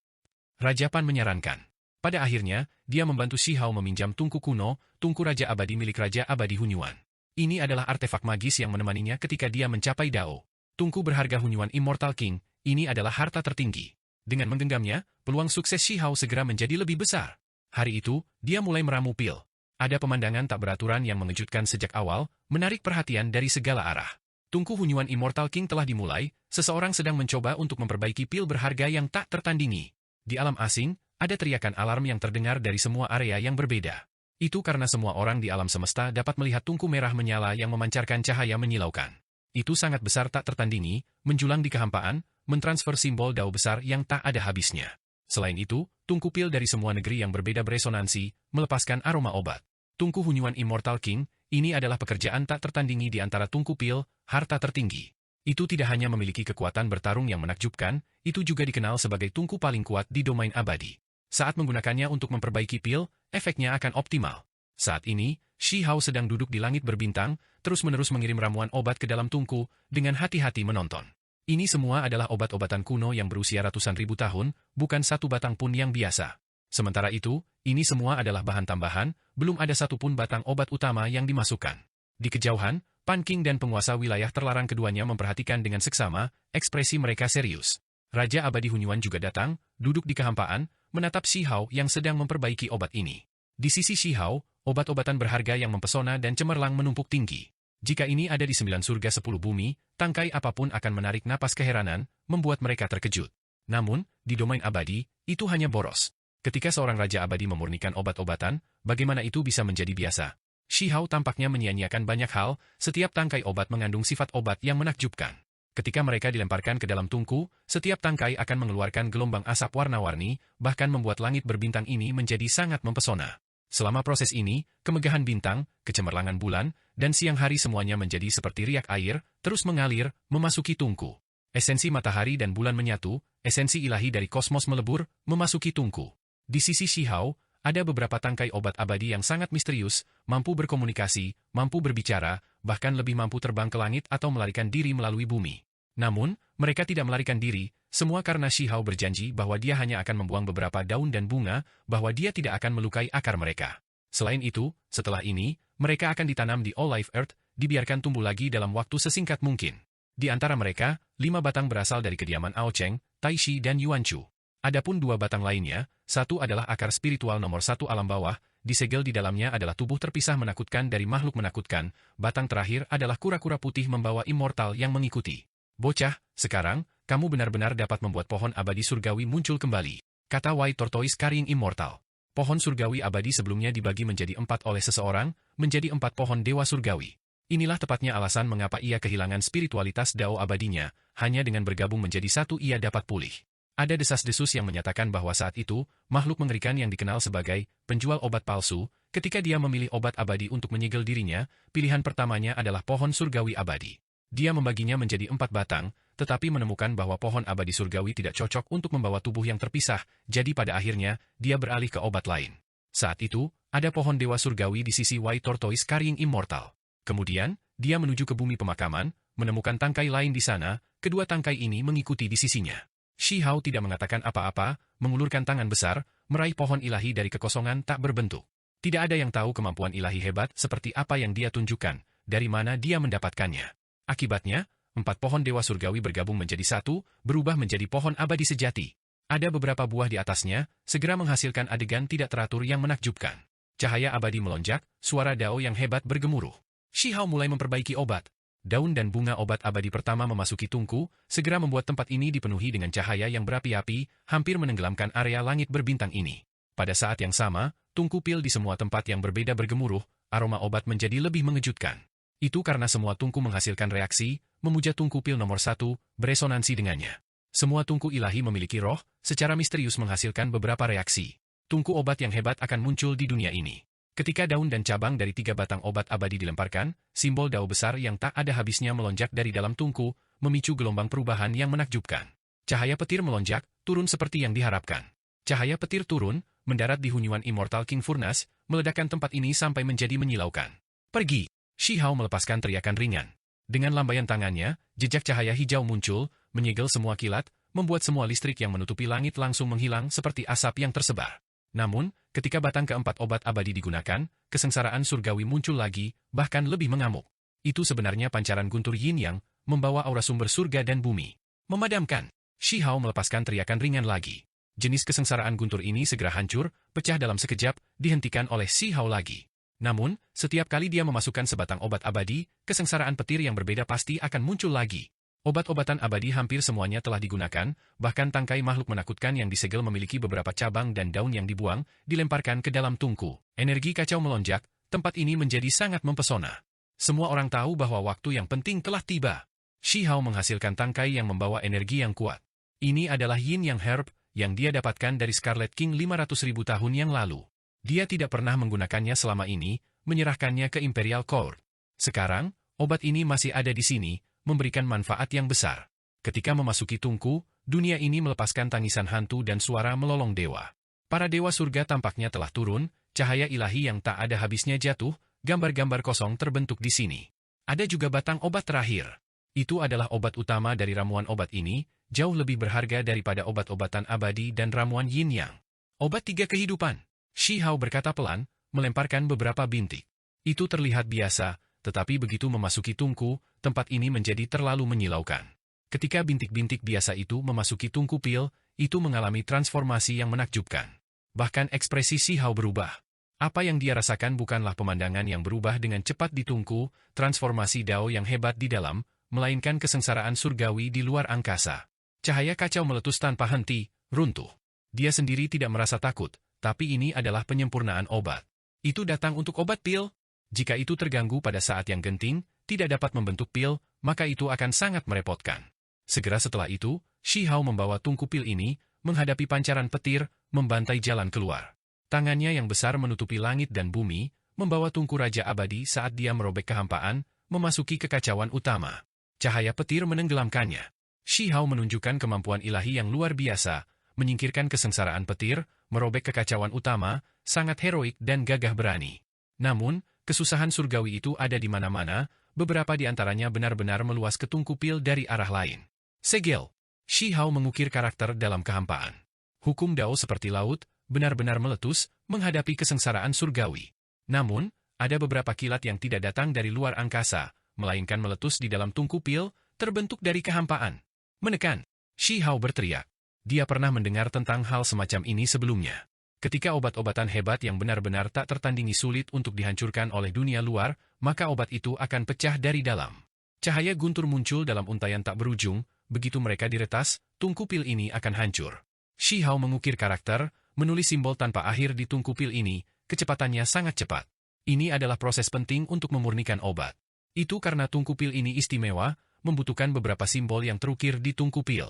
Raja Pan menyarankan. Pada akhirnya, dia membantu Shi Hao meminjam tungku kuno, tungku Raja Abadi milik Raja Abadi Hunyuan. Ini adalah artefak magis yang menemaninya ketika dia mencapai Dao. Tungku berharga Hunyuan Immortal King, ini adalah harta tertinggi. Dengan menggenggamnya, peluang sukses Shi Hao segera menjadi lebih besar. Hari itu, dia mulai meramu pil. Ada pemandangan tak beraturan yang mengejutkan sejak awal, menarik perhatian dari segala arah. Tungku Hunyuan Immortal King telah dimulai, seseorang sedang mencoba untuk memperbaiki pil berharga yang tak tertandingi. Di alam asing, ada teriakan alarm yang terdengar dari semua area yang berbeda. Itu karena semua orang di alam semesta dapat melihat tungku merah menyala yang memancarkan cahaya menyilaukan. Itu sangat besar tak tertandingi, menjulang di kehampaan, mentransfer simbol Dao besar yang tak ada habisnya. Selain itu, tungku pil dari semua negeri yang berbeda beresonansi, melepaskan aroma obat. Tungku Hunyuan Immortal King, ini adalah pekerjaan tak tertandingi di antara tungku pil, harta tertinggi. Itu tidak hanya memiliki kekuatan bertarung yang menakjubkan, itu juga dikenal sebagai tungku paling kuat di domain abadi. Saat menggunakannya untuk memperbaiki pil, efeknya akan optimal. Saat ini, Shi Hao sedang duduk di langit berbintang, terus-menerus mengirim ramuan obat ke dalam tungku, dengan hati-hati menonton. Ini semua adalah obat-obatan kuno yang berusia ratusan ribu tahun, bukan satu batang pun yang biasa. Sementara itu, ini semua adalah bahan tambahan, belum ada satupun batang obat utama yang dimasukkan. Di kejauhan, Pan King dan penguasa wilayah terlarang keduanya memperhatikan dengan seksama, ekspresi mereka serius. Raja Abadi Hunyuan juga datang, duduk di kehampaan, menatap Shi Hao yang sedang memperbaiki obat ini. Di sisi Shi Hao, obat-obatan berharga yang mempesona dan cemerlang menumpuk tinggi. Jika ini ada di 9 surga 10 bumi, tangkai apapun akan menarik napas keheranan, membuat mereka terkejut. Namun, di domain abadi, itu hanya boros. Ketika seorang Raja Abadi memurnikan obat-obatan, bagaimana itu bisa menjadi biasa? Shi Hao tampaknya menyia-nyiakan banyak hal, setiap tangkai obat mengandung sifat obat yang menakjubkan. Ketika mereka dilemparkan ke dalam tungku, setiap tangkai akan mengeluarkan gelombang asap warna-warni, bahkan membuat langit berbintang ini menjadi sangat mempesona. Selama proses ini, kemegahan bintang, kecemerlangan bulan, dan siang hari semuanya menjadi seperti riak air, terus mengalir, memasuki tungku. Esensi matahari dan bulan menyatu, esensi ilahi dari kosmos melebur, memasuki tungku. Di sisi Shi Hao, ada beberapa tangkai obat abadi yang sangat misterius, mampu berkomunikasi, mampu berbicara, bahkan lebih mampu terbang ke langit atau melarikan diri melalui bumi. Namun, mereka tidak melarikan diri, semua karena Shi Hao berjanji bahwa dia hanya akan membuang beberapa daun dan bunga, bahwa dia tidak akan melukai akar mereka. Selain itu, setelah ini, mereka akan ditanam di All Life Earth, dibiarkan tumbuh lagi dalam waktu sesingkat mungkin. Di antara mereka, 5 batang berasal dari kediaman Ao Cheng, Tai Shi dan Yuan Chu. Adapun 2 batang lainnya, satu adalah akar spiritual nomor 1 alam bawah, disegel di dalamnya adalah tubuh terpisah menakutkan dari makhluk menakutkan, batang terakhir adalah kura-kura putih membawa immortal yang mengikuti. Bocah, sekarang, kamu benar-benar dapat membuat pohon abadi surgawi muncul kembali, kata White Tortoise Carrying Immortal. Pohon surgawi abadi sebelumnya dibagi menjadi 4 oleh seseorang, menjadi 4 pohon dewa surgawi. Inilah tepatnya alasan mengapa ia kehilangan spiritualitas Dao abadinya, hanya dengan bergabung menjadi satu ia dapat pulih. Ada desas-desus yang menyatakan bahwa saat itu, makhluk mengerikan yang dikenal sebagai penjual obat palsu, ketika dia memilih obat abadi untuk menyegel dirinya, pilihan pertamanya adalah pohon surgawi abadi. Dia membaginya menjadi 4 batang, tetapi menemukan bahwa pohon abadi surgawi tidak cocok untuk membawa tubuh yang terpisah, jadi pada akhirnya, dia beralih ke obat lain. Saat itu, ada pohon dewa surgawi di sisi White Tortoise Carrying Immortal. Kemudian, dia menuju ke bumi pemakaman, menemukan tangkai lain di sana, kedua tangkai ini mengikuti di sisinya. Shi Hao tidak mengatakan apa-apa, mengulurkan tangan besar, meraih pohon ilahi dari kekosongan tak berbentuk. Tidak ada yang tahu kemampuan ilahi hebat seperti apa yang dia tunjukkan, dari mana dia mendapatkannya. Akibatnya, 4 pohon dewa surgawi bergabung menjadi satu, berubah menjadi pohon abadi sejati. Ada beberapa buah di atasnya, segera menghasilkan adegan tidak teratur yang menakjubkan. Cahaya abadi melonjak, suara Dao yang hebat bergemuruh. Shi Hao mulai memperbaiki obat. Daun dan bunga obat abadi pertama memasuki tungku, segera membuat tempat ini dipenuhi dengan cahaya yang berapi-api, hampir menenggelamkan area langit berbintang ini. Pada saat yang sama, tungku pil di semua tempat yang berbeda bergemuruh, aroma obat menjadi lebih mengejutkan. Itu karena semua tungku menghasilkan reaksi, memuja tungku pil nomor 1, beresonansi dengannya. Semua tungku ilahi memiliki roh, secara misterius menghasilkan beberapa reaksi. Tungku obat yang hebat akan muncul di dunia ini. Ketika daun dan cabang dari 3 batang obat abadi dilemparkan, simbol dao besar yang tak ada habisnya melonjak dari dalam tungku, memicu gelombang perubahan yang menakjubkan. Cahaya petir melonjak, turun seperti yang diharapkan. Cahaya petir turun, mendarat di hunyuan Immortal King Furnace, meledakkan tempat ini sampai menjadi menyilaukan. Pergi! Shi Hao melepaskan teriakan ringan. Dengan lambaian tangannya, jejak cahaya hijau muncul, menyegel semua kilat, membuat semua listrik yang menutupi langit langsung menghilang seperti asap yang tersebar. Namun, ketika batang keempat obat abadi digunakan, kesengsaraan surgawi muncul lagi, bahkan lebih mengamuk. Itu sebenarnya pancaran guntur yin yang membawa aura sumber surga dan bumi. Memadamkan. Shi Hao melepaskan teriakan ringan lagi. Jenis kesengsaraan guntur ini segera hancur, pecah dalam sekejap, dihentikan oleh Shi Hao lagi. Namun, setiap kali dia memasukkan sebatang obat abadi, kesengsaraan petir yang berbeda pasti akan muncul lagi. Obat-obatan abadi hampir semuanya telah digunakan, bahkan tangkai makhluk menakutkan yang disegel memiliki beberapa cabang dan daun yang dibuang, dilemparkan ke dalam tungku. Energi kacau melonjak, tempat ini menjadi sangat mempesona. Semua orang tahu bahwa waktu yang penting telah tiba. Shi Hao menghasilkan tangkai yang membawa energi yang kuat. Ini adalah Yin Yang Herb, yang dia dapatkan dari Scarlet King 500.000 tahun yang lalu. Dia tidak pernah menggunakannya selama ini, menyerahkannya ke Imperial Court. Sekarang, obat ini masih ada di sini, memberikan manfaat yang besar. Ketika memasuki tungku, dunia ini melepaskan tangisan hantu dan suara melolong dewa. Para dewa surga tampaknya telah turun, cahaya ilahi yang tak ada habisnya jatuh, gambar-gambar kosong terbentuk di sini. Ada juga batang obat terakhir. Itu adalah obat utama dari ramuan obat ini, jauh lebih berharga daripada obat-obatan abadi dan ramuan yin yang. Obat 3 kehidupan. Shi Hao berkata pelan, melemparkan beberapa bintik. Itu terlihat biasa, tetapi begitu memasuki tungku, tempat ini menjadi terlalu menyilaukan. Ketika bintik-bintik biasa itu memasuki tungku pil, itu mengalami transformasi yang menakjubkan. Bahkan ekspresi Shi Hao berubah. Apa yang dia rasakan bukanlah pemandangan yang berubah dengan cepat di tungku, transformasi dao yang hebat di dalam, melainkan kesengsaraan surgawi di luar angkasa. Cahaya kacau meletus tanpa henti, runtuh. Dia sendiri tidak merasa takut, tapi ini adalah penyempurnaan obat. Itu datang untuk obat pil. Jika itu terganggu pada saat yang genting, tidak dapat membentuk pil, maka itu akan sangat merepotkan. Segera setelah itu, Shi Hao membawa tungku pil ini, menghadapi pancaran petir, membantai jalan keluar. Tangannya yang besar menutupi langit dan bumi, membawa tungku Raja Abadi saat dia merobek kehampaan, memasuki kekacauan utama. Cahaya petir menenggelamkannya. Shi Hao menunjukkan kemampuan ilahi yang luar biasa, menyingkirkan kesengsaraan petir, merobek kekacauan utama, sangat heroik dan gagah berani. Namun, kesusahan surgawi itu ada di mana-mana, beberapa di antaranya benar-benar meluas ke tungku pil dari arah lain. Segel. Shi Hao mengukir karakter dalam kehampaan. Hukum dao seperti laut, benar-benar meletus, menghadapi kesengsaraan surgawi. Namun, ada beberapa kilat yang tidak datang dari luar angkasa, melainkan meletus di dalam tungku pil, terbentuk dari kehampaan. Menekan. Shi Hao berteriak. Dia pernah mendengar tentang hal semacam ini sebelumnya. Ketika obat-obatan hebat yang benar-benar tak tertandingi sulit untuk dihancurkan oleh dunia luar, maka obat itu akan pecah dari dalam. Cahaya guntur muncul dalam untaian tak berujung, begitu mereka diretas, tungku pil ini akan hancur. Shi Hao mengukir karakter, menulis simbol tanpa akhir di tungku pil ini, kecepatannya sangat cepat. Ini adalah proses penting untuk memurnikan obat. Itu karena tungku pil ini istimewa, membutuhkan beberapa simbol yang terukir di tungku pil.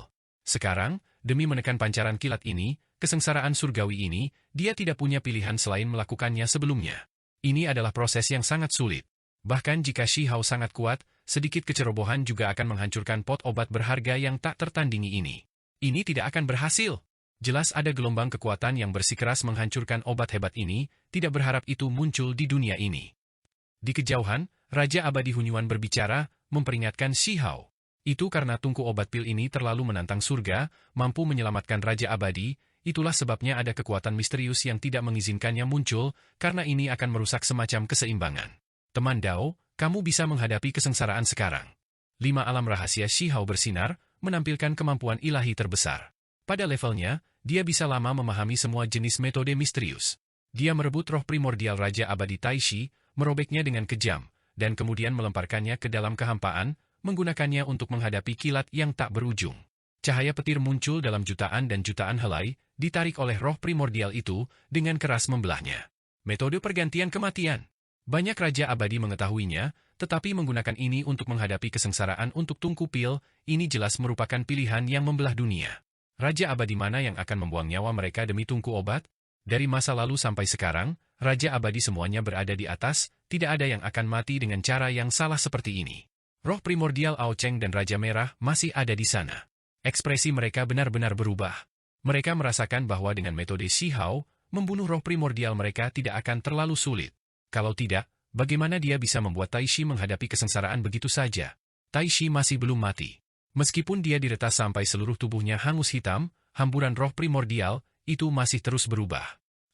Sekarang, demi menekan pancaran kilat ini, kesengsaraan surgawi ini, dia tidak punya pilihan selain melakukannya sebelumnya. Ini adalah proses yang sangat sulit. Bahkan jika Shi Hao sangat kuat, sedikit kecerobohan juga akan menghancurkan pot obat berharga yang tak tertandingi ini. Ini tidak akan berhasil. Jelas ada gelombang kekuatan yang bersikeras menghancurkan obat hebat ini, tidak berharap itu muncul di dunia ini. Di kejauhan, Raja Abadi Hunyuan berbicara, memperingatkan Shi Hao. Itu karena tungku obat pil ini terlalu menantang surga, mampu menyelamatkan Raja Abadi, itulah sebabnya ada kekuatan misterius yang tidak mengizinkannya muncul, karena ini akan merusak semacam keseimbangan. Teman Dao, kamu bisa menghadapi kesengsaraan sekarang. 5 alam rahasia Shi Hao bersinar, menampilkan kemampuan ilahi terbesar. Pada levelnya, dia bisa lama memahami semua jenis metode misterius. Dia merebut roh primordial Raja Abadi Taishi, merobeknya dengan kejam, dan kemudian melemparkannya ke dalam kehampaan, menggunakannya untuk menghadapi kilat yang tak berujung. Cahaya petir muncul dalam jutaan dan jutaan helai, ditarik oleh roh primordial itu, dengan keras membelahnya. Metode pergantian kematian. Banyak Raja Abadi mengetahuinya, tetapi menggunakan ini untuk menghadapi kesengsaraan untuk tungku pil, ini jelas merupakan pilihan yang membelah dunia. Raja Abadi mana yang akan membuang nyawa mereka demi tungku obat? Dari masa lalu sampai sekarang, Raja Abadi semuanya berada di atas, tidak ada yang akan mati dengan cara yang salah seperti ini. Roh primordial Ao Cheng dan Raja Merah masih ada di sana. Ekspresi mereka benar-benar berubah. Mereka merasakan bahwa dengan metode Shi Hao, membunuh roh primordial mereka tidak akan terlalu sulit. Kalau tidak, bagaimana dia bisa membuat Tai Shi menghadapi kesengsaraan begitu saja? Tai Shi masih belum mati. Meskipun dia diretas sampai seluruh tubuhnya hangus hitam, hamburan roh primordial, itu masih terus berubah.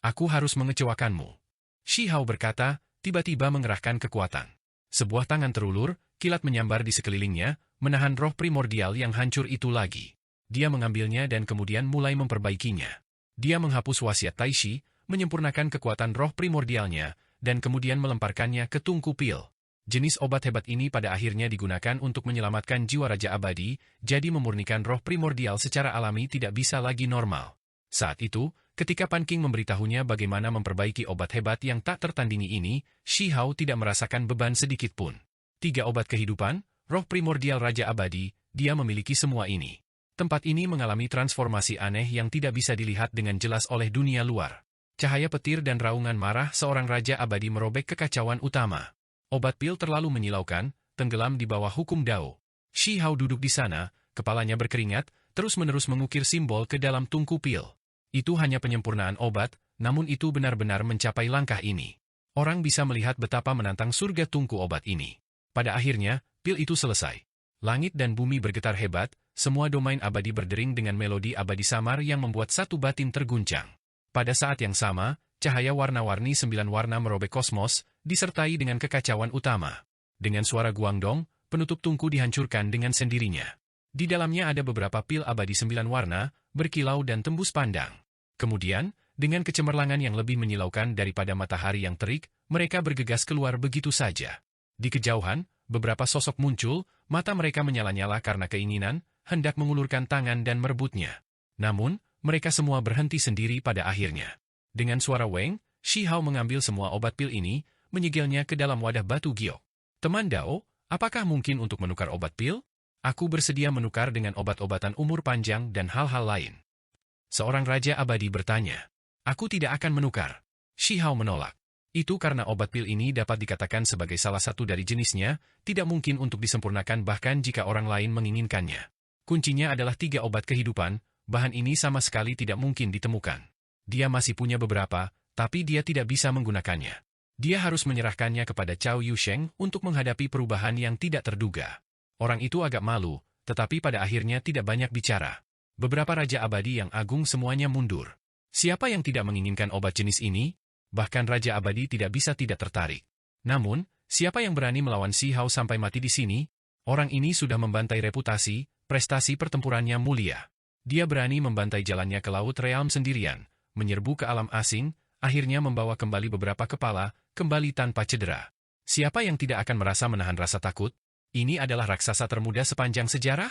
Aku harus mengecewakanmu. Shi Hao berkata, tiba-tiba mengerahkan kekuatan. Sebuah tangan terulur, kilat menyambar di sekelilingnya, menahan roh primordial yang hancur itu lagi. Dia mengambilnya dan kemudian mulai memperbaikinya. Dia menghapus wasiat Tai Shi, menyempurnakan kekuatan roh primordialnya, dan kemudian melemparkannya ke tungku pil. Jenis obat hebat ini pada akhirnya digunakan untuk menyelamatkan jiwa Raja Abadi, jadi memurnikan roh primordial secara alami tidak bisa lagi normal. Saat itu, ketika Pan King memberitahunya bagaimana memperbaiki obat hebat yang tak tertandingi ini, Shi Hao tidak merasakan beban sedikit pun. 3 obat kehidupan, roh primordial Raja Abadi, dia memiliki semua ini. Tempat ini mengalami transformasi aneh yang tidak bisa dilihat dengan jelas oleh dunia luar. Cahaya petir dan raungan marah seorang Raja Abadi merobek kekacauan utama. Obat pil terlalu menyilaukan, tenggelam di bawah hukum Dao. Shi Hao duduk di sana, kepalanya berkeringat, terus-menerus mengukir simbol ke dalam tungku pil. Itu hanya penyempurnaan obat, namun itu benar-benar mencapai langkah ini. Orang bisa melihat betapa menantang surga tungku obat ini. Pada akhirnya, pil itu selesai. Langit dan bumi bergetar hebat, semua domain abadi berdering dengan melodi abadi samar yang membuat satu batin terguncang. Pada saat yang sama, cahaya warna-warni 9 warna merobek kosmos, disertai dengan kekacauan utama. Dengan suara Guangdong, penutup tungku dihancurkan dengan sendirinya. Di dalamnya ada beberapa pil abadi 9 warna, berkilau dan tembus pandang. Kemudian, dengan kecemerlangan yang lebih menyilaukan daripada matahari yang terik, mereka bergegas keluar begitu saja. Di kejauhan, beberapa sosok muncul, mata mereka menyala-nyala karena keinginan, hendak mengulurkan tangan dan merebutnya. Namun, mereka semua berhenti sendiri pada akhirnya. Dengan suara Weng, Shi Hao mengambil semua obat pil ini, menyegilnya ke dalam wadah batu giok. Teman Dao, apakah mungkin untuk menukar obat pil? Aku bersedia menukar dengan obat-obatan umur panjang dan hal-hal lain. Seorang Raja Abadi bertanya. Aku tidak akan menukar. Shi Hao menolak. Itu karena obat pil ini dapat dikatakan sebagai salah satu dari jenisnya, tidak mungkin untuk disempurnakan bahkan jika orang lain menginginkannya. Kuncinya adalah 3 obat kehidupan, bahan ini sama sekali tidak mungkin ditemukan. Dia masih punya beberapa, tapi dia tidak bisa menggunakannya. Dia harus menyerahkannya kepada Cao Yusheng untuk menghadapi perubahan yang tidak terduga. Orang itu agak malu, tetapi pada akhirnya tidak banyak bicara. Beberapa Raja Abadi yang agung semuanya mundur. Siapa yang tidak menginginkan obat jenis ini? Bahkan Raja Abadi tidak bisa tidak tertarik. Namun, siapa yang berani melawan Shi Hao sampai mati di sini? Orang ini sudah membantai reputasi, prestasi pertempurannya mulia. Dia berani membantai jalannya ke Laut Realm sendirian, menyerbu ke alam asing, akhirnya membawa kembali beberapa kepala, kembali tanpa cedera. Siapa yang tidak akan merasa menahan rasa takut? Ini adalah raksasa termuda sepanjang sejarah?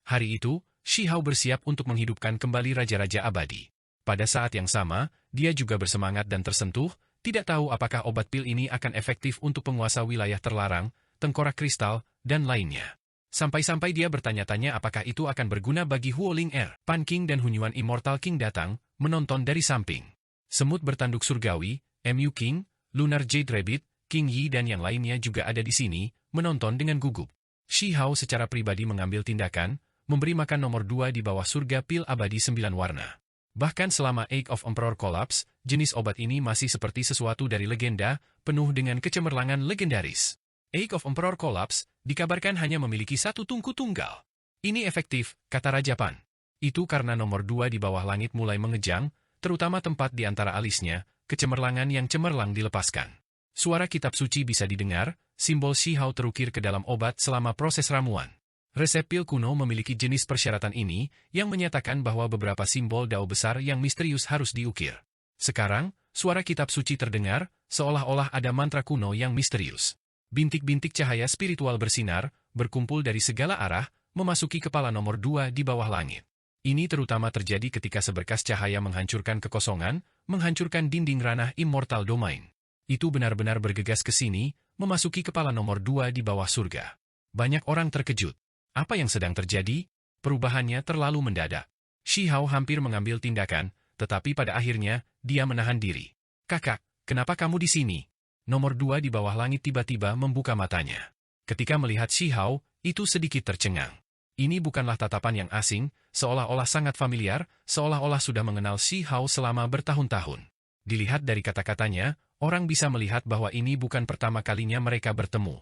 Hari itu, Shi Hao bersiap untuk menghidupkan kembali Raja-Raja Abadi. Pada saat yang sama, dia juga bersemangat dan tersentuh, tidak tahu apakah obat pil ini akan efektif untuk penguasa wilayah terlarang, tengkorak kristal, dan lainnya. Sampai-sampai dia bertanya-tanya apakah itu akan berguna bagi Huoling Er. Pan King dan Hunyuan Immortal King datang, menonton dari samping. Semut bertanduk surgawi, MU King, Lunar Jade Rabbit, King Yi dan yang lainnya juga ada di sini, menonton dengan gugup. Shi Hao secara pribadi mengambil tindakan, memberi makan nomor 2 di bawah surga pil abadi 9 warna. Bahkan selama Egg of Emperor Collapse, jenis obat ini masih seperti sesuatu dari legenda, penuh dengan kecemerlangan legendaris. Egg of Emperor Collapse dikabarkan hanya memiliki 1 tungku tunggal. Ini efektif, kata Raja Pan. Itu karena nomor 2 di bawah langit mulai mengejang, terutama tempat di antara alisnya, kecemerlangan yang cemerlang dilepaskan. Suara kitab suci bisa didengar, simbol Shi Hao terukir ke dalam obat selama proses ramuan. Resep pil kuno memiliki jenis persyaratan ini, yang menyatakan bahwa beberapa simbol Dao besar yang misterius harus diukir. Sekarang, suara kitab suci terdengar, seolah-olah ada mantra kuno yang misterius. Bintik-bintik cahaya spiritual bersinar, berkumpul dari segala arah, memasuki kepala nomor 2 di bawah langit. Ini terutama terjadi ketika seberkas cahaya menghancurkan kekosongan, menghancurkan dinding ranah Immortal Domain. Itu benar-benar bergegas ke sini, memasuki kepala nomor 2 di bawah surga. Banyak orang terkejut. Apa yang sedang terjadi? Perubahannya terlalu mendadak. Shi Hao hampir mengambil tindakan, tetapi pada akhirnya, dia menahan diri. Kakak, kenapa kamu di sini? Nomor 2 di bawah langit tiba-tiba membuka matanya. Ketika melihat Shi Hao, itu sedikit tercengang. Ini bukanlah tatapan yang asing, seolah-olah sangat familiar, seolah-olah sudah mengenal Shi Hao selama bertahun-tahun. Dilihat dari kata-katanya, orang bisa melihat bahwa ini bukan pertama kalinya mereka bertemu.